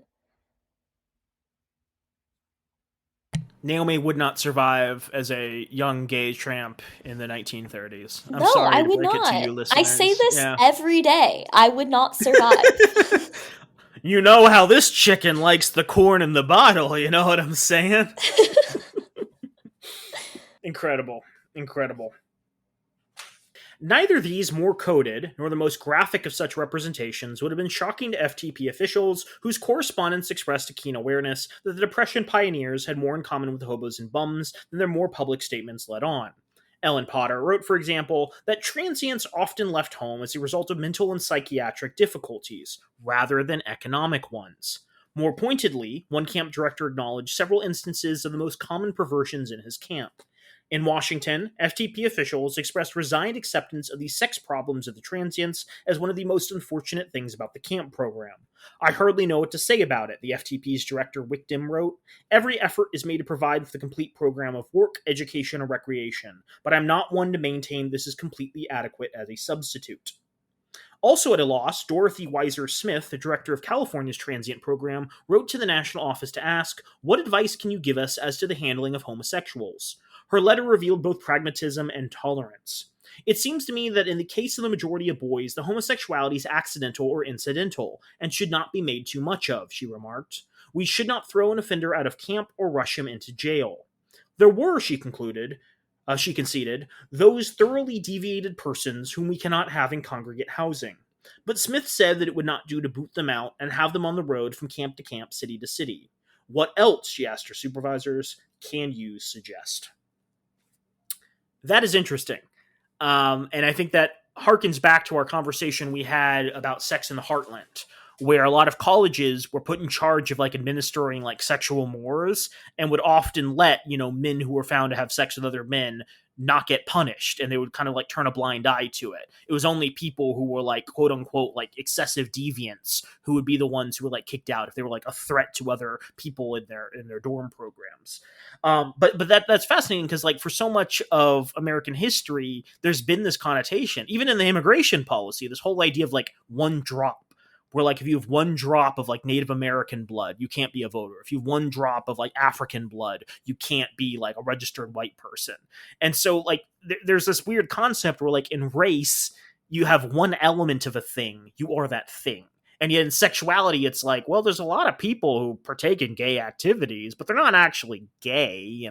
Naomi would not survive as a young gay tramp in the 1930s. I'm No, I sorry to would break it to not. you, I say listeners. this Yeah. every day. I would not survive. You know how this chicken likes the corn in the bottle, you know what I'm saying? Incredible. Incredible. Neither these more coded nor the most graphic of such representations would have been shocking to FTP officials, whose correspondence expressed a keen awareness that the Depression pioneers had more in common with hobos and bums than their more public statements led on. Ellen Potter wrote, for example, that transients often left home as a result of mental and psychiatric difficulties, rather than economic ones. More pointedly, one camp director acknowledged several instances of the most common perversions in his camp. In Washington, FTP officials expressed resigned acceptance of the sex problems of the transients as one of the most unfortunate things about the camp program. "I hardly know what to say about it," the FTP's director Wickdom wrote. "Every effort is made to provide for the complete program of work, education, and recreation, but I'm not one to maintain this is completely adequate as a substitute." Also at a loss, Dorothy Weiser Smith, the director of California's transient program, wrote to the national office to ask, "What advice can you give us as to the handling of homosexuals?" Her letter revealed both pragmatism and tolerance. "It seems to me that in the case of the majority of boys, the homosexuality is accidental or incidental, and should not be made too much of," she remarked. We should not throw an offender out of camp or rush him into jail. There were, she conceded, those thoroughly deviated persons whom we cannot have in congregate housing. But Smith said that it would not do to boot them out and have them on the road from camp to camp, city to city. What else, she asked her supervisors, can you suggest? That is interesting. And I think that harkens back to our conversation we had about sex in the heartland, where a lot of colleges were put in charge of like administering like sexual mores and would often let, men who were found to have sex with other men not get punished, and they would kind of like turn a blind eye to it. It was only people who were like quote unquote like excessive deviants who would be the ones who were like kicked out if they were like a threat to other people in their dorm programs. But that's fascinating because like for so much of American history, there's been this connotation, even in the immigration policy, this whole idea of like one drop. Where like if you have one drop of like Native American blood, you can't be a voter. If you have one drop of like African blood, you can't be like a registered white person. And so like there's this weird concept where like in race, you have one element of a thing, you are that thing. And yet in sexuality, it's like, well, there's a lot of people who partake in gay activities, but they're not actually gay,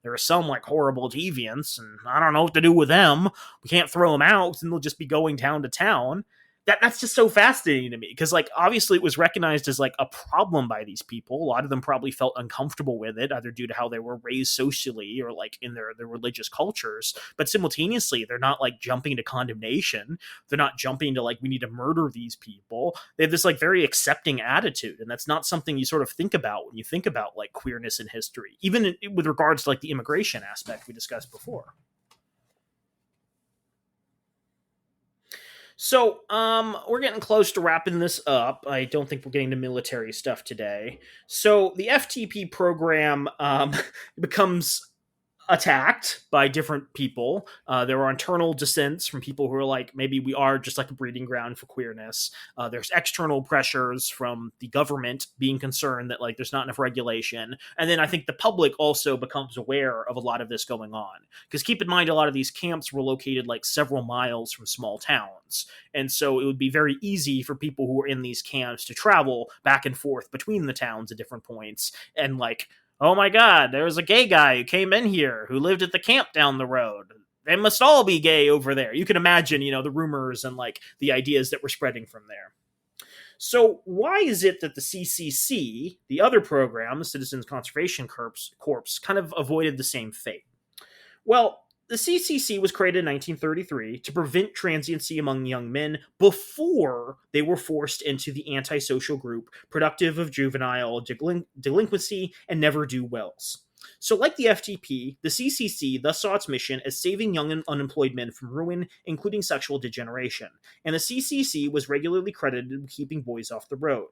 There are some like horrible deviants, and I don't know what to do with them. We can't throw them out, and they'll just be going town to town. That's just so fascinating to me because like obviously it was recognized as like a problem by these people. A lot of them probably felt uncomfortable with it, either due to how they were raised socially or like in their religious cultures, but simultaneously they're not like jumping to condemnation. They're not jumping to like we need to murder these people. They have this like very accepting attitude, and that's not something you sort of think about when you think about like queerness in history, even with regards to like the immigration aspect we discussed before. So, we're getting close to wrapping this up. I don't think we're getting to military stuff today. So, the FTP program becomes attacked by different people. There are internal dissents from people who are like, maybe we are just like a breeding ground for queerness. There's external pressures from the government being concerned that like there's not enough regulation. And then I think the public also becomes aware of a lot of this going on. Because keep in mind, a lot of these camps were located like several miles from small towns. And so it would be very easy for people who were in these camps to travel back and forth between the towns at different points and like, oh my God, there was a gay guy who came in here who lived at the camp down the road. They must all be gay over there. You can imagine, the rumors and like the ideas that were spreading from there. So why is it that the CCC, the other program, the Citizens Conservation Corps, kind of avoided the same fate? Well, the CCC was created in 1933 to prevent transiency among young men before they were forced into the antisocial group productive of juvenile delinquency and never-do-wells. So like the FTP, the CCC thus saw its mission as saving young and unemployed men from ruin, including sexual degeneration, and the CCC was regularly credited with keeping boys off the road.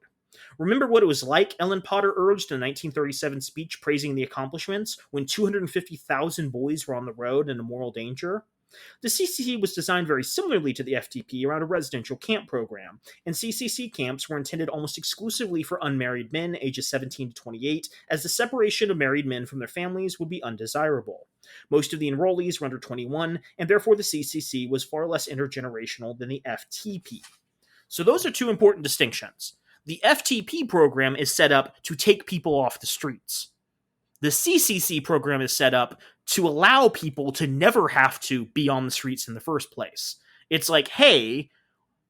Remember what it was like, Ellen Potter urged in a 1937 speech praising the accomplishments when 250,000 boys were on the road and in moral danger? The CCC was designed very similarly to the FTP around a residential camp program, and CCC camps were intended almost exclusively for unmarried men ages 17 to 28, as the separation of married men from their families would be undesirable. Most of the enrollees were under 21, and therefore the CCC was far less intergenerational than the FTP. So those are two important distinctions. The FTP program is set up to take people off the streets. The CCC program is set up to allow people to never have to be on the streets in the first place. It's like, hey,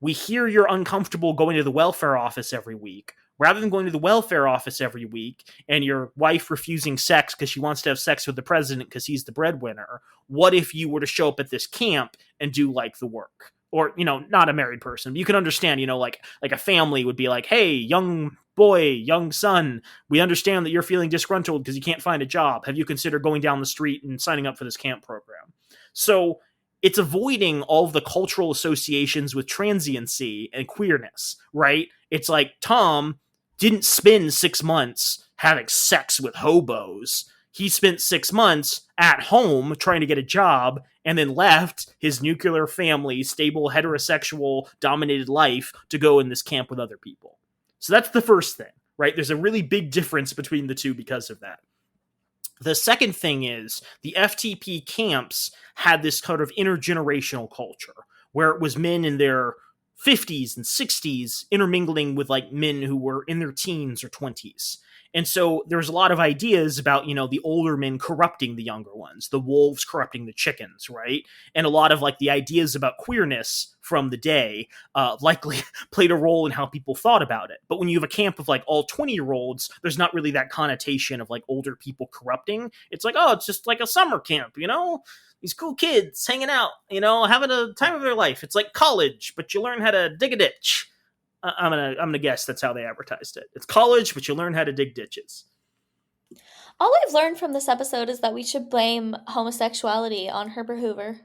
we hear you're uncomfortable going to the welfare office every week. Rather than going to the welfare office every week and your wife refusing sex because she wants to have sex with the president because he's the breadwinner, what if you were to show up at this camp and do like the work? Or, not a married person, but you can understand, like a family would be like, hey, young boy, young son, we understand that you're feeling disgruntled because you can't find a job. Have you considered going down the street and signing up for this camp program? So it's avoiding all of the cultural associations with transiency and queerness, right? It's like Tom didn't spend 6 months having sex with hobos. He spent 6 months at home trying to get a job and then left his nuclear family, stable, heterosexual, dominated life to go in this camp with other people. So that's the first thing, right? There's a really big difference between the two because of that. The second thing is the FTP camps had this kind of intergenerational culture where it was men in their 50s and 60s intermingling with like men who were in their teens or 20s. And so there's a lot of ideas about, the older men corrupting the younger ones, the wolves corrupting the chickens, right? And a lot of like the ideas about queerness from the day likely played a role in how people thought about it. But when you have a camp of like all 20-year-olds, there's not really that connotation of like older people corrupting. It's like, oh, it's just like a summer camp, These cool kids hanging out, having a time of their life. It's like college, but you learn how to dig a ditch. I'm gonna guess that's how they advertised it. It's college, but you learn how to dig ditches. All I've learned from this episode is that we should blame homosexuality on Herbert Hoover.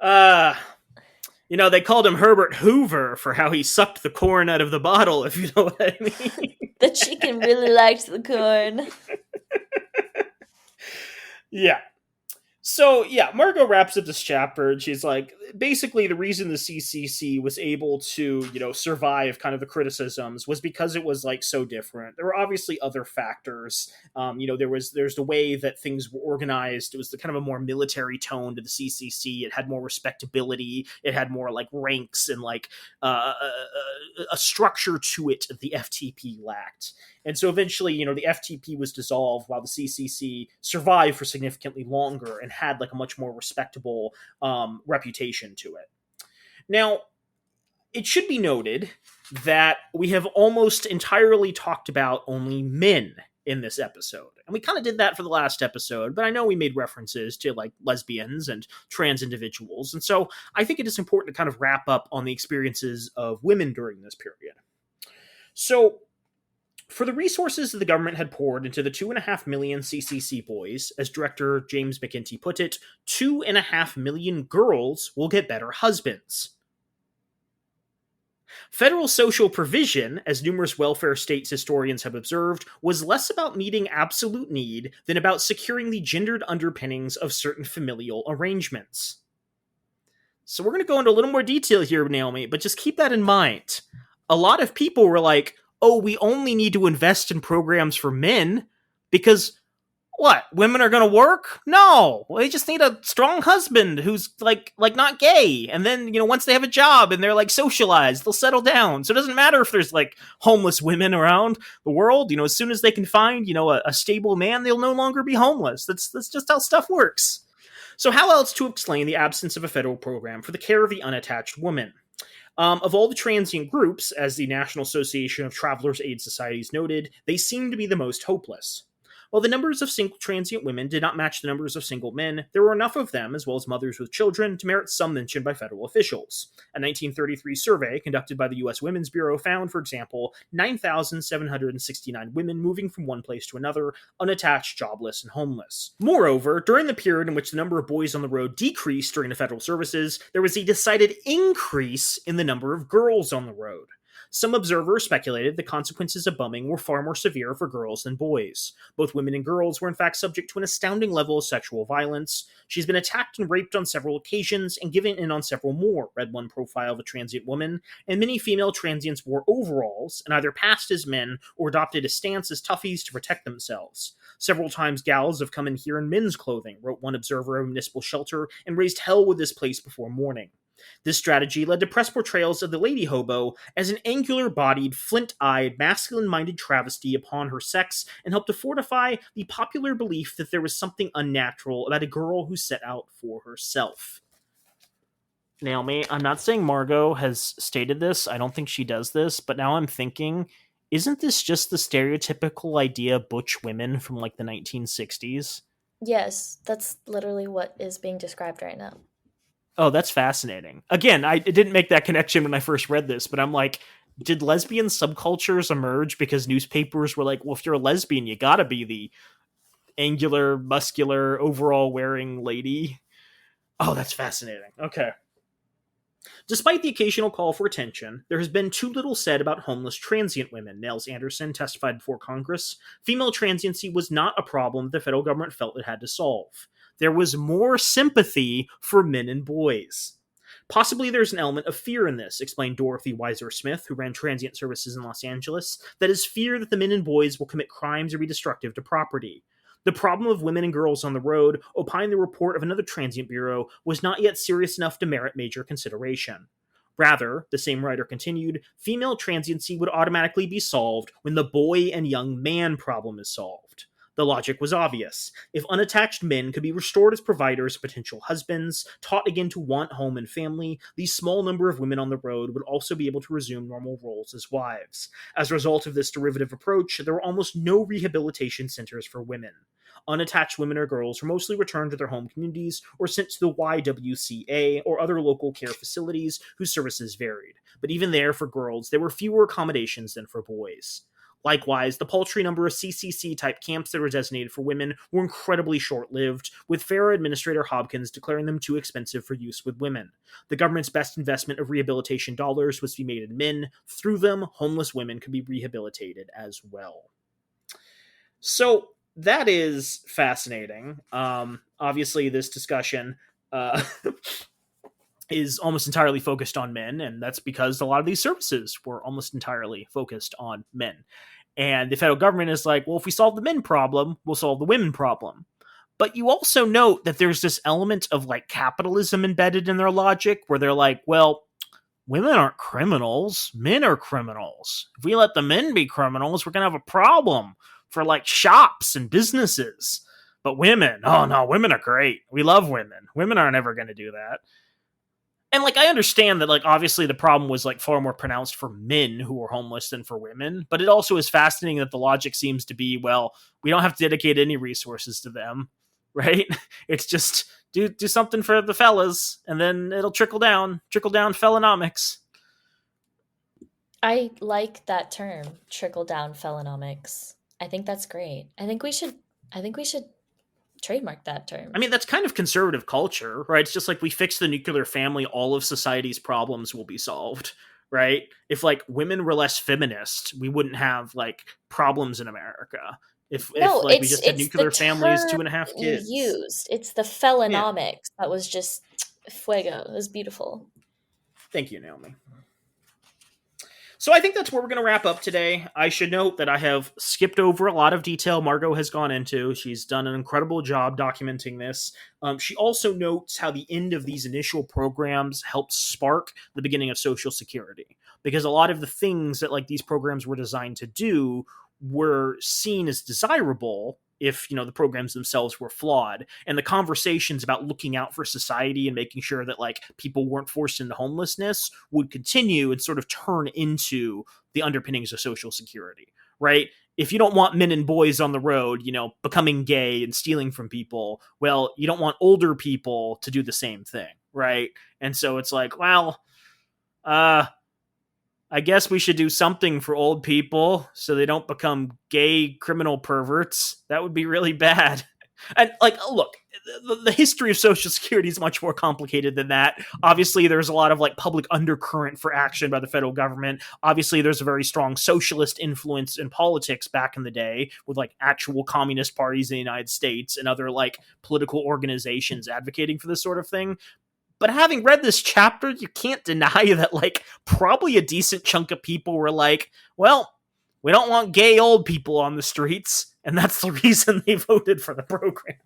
uh they called him Herbert Hoover for how he sucked the corn out of the bottle, if you know what I mean. The chicken really liked the corn. Yeah. So, yeah, Margot wraps up this chapter, and she's like, basically the reason the CCC was able to, survive kind of the criticisms was because it was, like, so different. There were obviously other factors. There's the way that things were organized. It was the kind of a more military tone to the CCC. It had more respectability. It had more, like, ranks and, like, a structure to it that the FTP lacked. And so eventually, the FTP was dissolved while the CCC survived for significantly longer and had like a much more respectable reputation to it. Now, it should be noted that we have almost entirely talked about only men in this episode. And we kind of did that for the last episode, but I know we made references to like lesbians and trans individuals. And so I think it is important to kind of wrap up on the experiences of women during this period. So, for the resources that the government had poured into the 2.5 million CCC boys, as director James McInty put it, 2.5 million girls will get better husbands. Federal social provision, as numerous welfare states historians have observed, was less about meeting absolute need than about securing the gendered underpinnings of certain familial arrangements. So we're going to go into a little more detail here, Naomi, but just keep that in mind. A lot of people were like, oh, we only need to invest in programs for men because what? Women are going to work? No, they just need a strong husband who's like not gay. And then, once they have a job and they're like socialized, they'll settle down. So it doesn't matter if there's like homeless women around the world, as soon as they can find, a stable man, they'll no longer be homeless. That's just how stuff works. So how else to explain the absence of a federal program for the care of the unattached woman? Of all the transient groups, as the National Association of Travelers Aid Societies noted, they seem to be the most hopeless. While the numbers of single transient women did not match the numbers of single men, there were enough of them, as well as mothers with children, to merit some mention by federal officials. A 1933 survey conducted by the U.S. Women's Bureau found, for example, 9,769 women moving from one place to another, unattached, jobless, and homeless. Moreover, during the period in which the number of boys on the road decreased during the federal services, there was a decided increase in the number of girls on the road. Some observers speculated the consequences of bumming were far more severe for girls than boys. Both women and girls were in fact subject to an astounding level of sexual violence. She's been attacked and raped on several occasions and given in on several more, read one profile of a transient woman, and many female transients wore overalls and either passed as men or adopted a stance as toughies to protect themselves. Several times gals have come in here in men's clothing, wrote one observer of a municipal shelter, and raised hell with this place before morning. This strategy led to press portrayals of the lady hobo as an angular-bodied, flint-eyed, masculine-minded travesty upon her sex and helped to fortify the popular belief that there was something unnatural about a girl who set out for herself. Naomi, I'm not saying Margot has stated this. I don't think she does this, but now I'm thinking, isn't this just the stereotypical idea of butch women from like the 1960s? Yes, that's literally what is being described right now. Oh, that's fascinating. Again, I didn't make that connection when I first read this, but I'm like, did lesbian subcultures emerge because newspapers were like, well, if you're a lesbian, you gotta be the angular, muscular, overall wearing lady? Oh, that's fascinating. Okay. Despite the occasional call for attention, there has been too little said about homeless transient women, Nels Anderson testified before Congress. Female transiency was not a problem the federal government felt it had to solve. There was more sympathy for men and boys. Possibly there's an element of fear in this, explained Dorothy Weiser-Smith, who ran transient services in Los Angeles, that is fear that the men and boys will commit crimes or be destructive to property. The problem of women and girls on the road, opined the report of another transient bureau, was not yet serious enough to merit major consideration. Rather, the same writer continued, female transiency would automatically be solved when the boy and young man problem is solved. The logic was obvious. If unattached men could be restored as providers, potential husbands, taught again to want home and family, the small number of women on the road would also be able to resume normal roles as wives. As a result of this derivative approach, there were almost no rehabilitation centers for women. Unattached women or girls were mostly returned to their home communities or sent to the YWCA or other local care facilities whose services varied. But even there, for girls, there were fewer accommodations than for boys. Likewise, the paltry number of CCC-type camps that were designated for women were incredibly short-lived, with FARA Administrator Hopkins declaring them too expensive for use with women. The government's best investment of rehabilitation dollars was to be made in men. Through them, homeless women could be rehabilitated as well. So, that is fascinating. Obviously, this discussion is almost entirely focused on men, and that's because a lot of these services were almost entirely focused on men. And the federal government is like, well, if we solve the men problem, we'll solve the women problem. But you also note that there's this element of like capitalism embedded in their logic where they're like, well, women aren't criminals, men are criminals. If we let the men be criminals, we're going to have a problem for like shops and businesses. But women, oh no, women are great. We love women. Women aren't ever going to do that. And like I understand that like obviously the problem was like far more pronounced for men who were homeless than for women, but it also is fascinating that the logic seems to be, well, we don't have to dedicate any resources to them, right? It's just do something for the fellas and then it'll trickle down felonomics. I like that term, trickle down felonomics. I think that's great. I think we should trademark that term. I mean, that's kind of conservative culture, right? It's just like we fix the nuclear family, all of society's problems will be solved, right? If like women were less feminist, we wouldn't have like problems in America. If like we just had nuclear families, 2.5 kids. Used. It's the felonomics that was just fuego. It was beautiful. Thank you, Naomi. So I think that's where we're going to wrap up today. I should note that I have skipped over a lot of detail Margot has gone into. She's done an incredible job documenting this. She also notes how the end of these initial programs helped spark the beginning of Social Security. Because a lot of the things that like these programs were designed to do were seen as desirable if, you know, the programs themselves were flawed. And the conversations about looking out for society and making sure that like people weren't forced into homelessness would continue and sort of turn into the underpinnings of Social Security, right? If you don't want men and boys on the road, you know, becoming gay and stealing from people, well, you don't want older people to do the same thing, right? And so it's like, well, I guess we should do something for old people so they don't become gay criminal perverts. That would be really bad. And like, look, the history of Social Security is much more complicated than that. Obviously, there's a lot of like public undercurrent for action by the federal government. Obviously, there's a very strong socialist influence in politics back in the day with like actual communist parties in the United States and other like political organizations advocating for this sort of thing. But having read this chapter, you can't deny that, like, probably a decent chunk of people were like, well, we don't want gay old people on the streets, and that's the reason they voted for the program.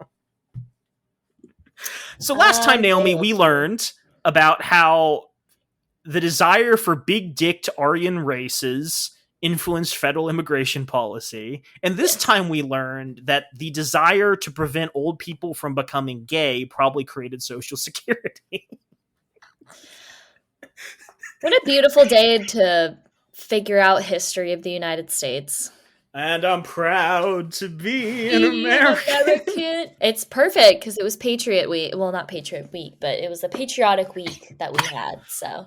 So last time, Naomi, we learned about how the desire for big-dicked Aryan races influenced federal immigration policy. And this time we learned that the desire to prevent old people from becoming gay probably created Social Security. What a beautiful day to figure out history of the United States. And I'm proud to be an American. It's perfect because it was Patriot Week. Well, not Patriot Week, but it was a patriotic week that we had. So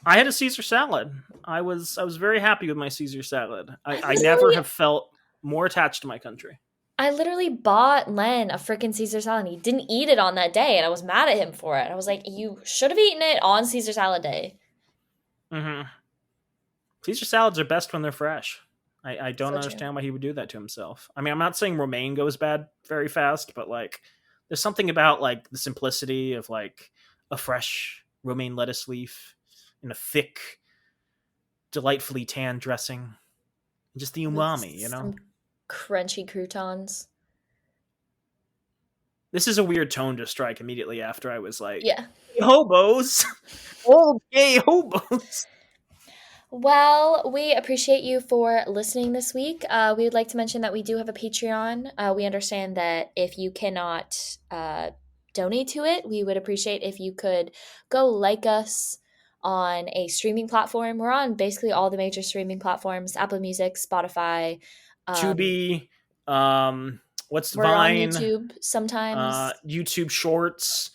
I had a Caesar salad. I was very happy with my Caesar salad. I never have felt more attached to my country. I literally bought Len a freaking Caesar salad and he didn't eat it on that day and I was mad at him for it. I was like, you should have eaten it on Caesar salad day. Mm-hmm. Caesar salads are best when they're fresh. I don't understand why he would do that to himself. I mean, I'm not saying romaine goes bad very fast, but like there's something about like the simplicity of like a fresh romaine lettuce leaf in a thick, delightfully tan dressing. Just the umami, you know? Crunchy croutons. This is a weird tone to strike immediately after I was like, yeah, hobos. Old gay hobos. Well, we appreciate you for listening this week. We would like to mention that we do have a Patreon. We understand that if you cannot donate to it, we would appreciate if you could go like us on a streaming platform. We're on basically all the major streaming platforms: Apple Music, Spotify. Um, Tubi, what's we're on Vine, YouTube sometimes. YouTube Shorts.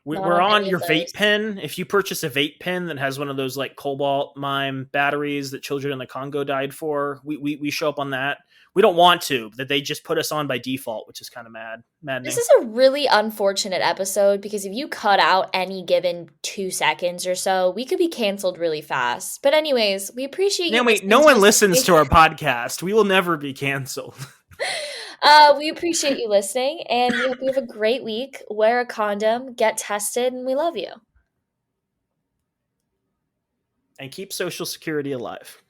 Not We're on on any of your vape those. pen. If you purchase a vape pen that has one of those like cobalt mine batteries that children in the Congo died for, we show up on that. We don't want to, that they just put us on by default, which is kind of This maddening. is a really unfortunate episode because if you cut out any given 2 seconds or so, we could be canceled really fast. But, anyways, we appreciate you Now, wait, listening no to one us this listens week. to our podcast. We will never be canceled. We appreciate you listening, and we hope you have a great week. Wear a condom, get tested, and we love you. And keep Social Security alive.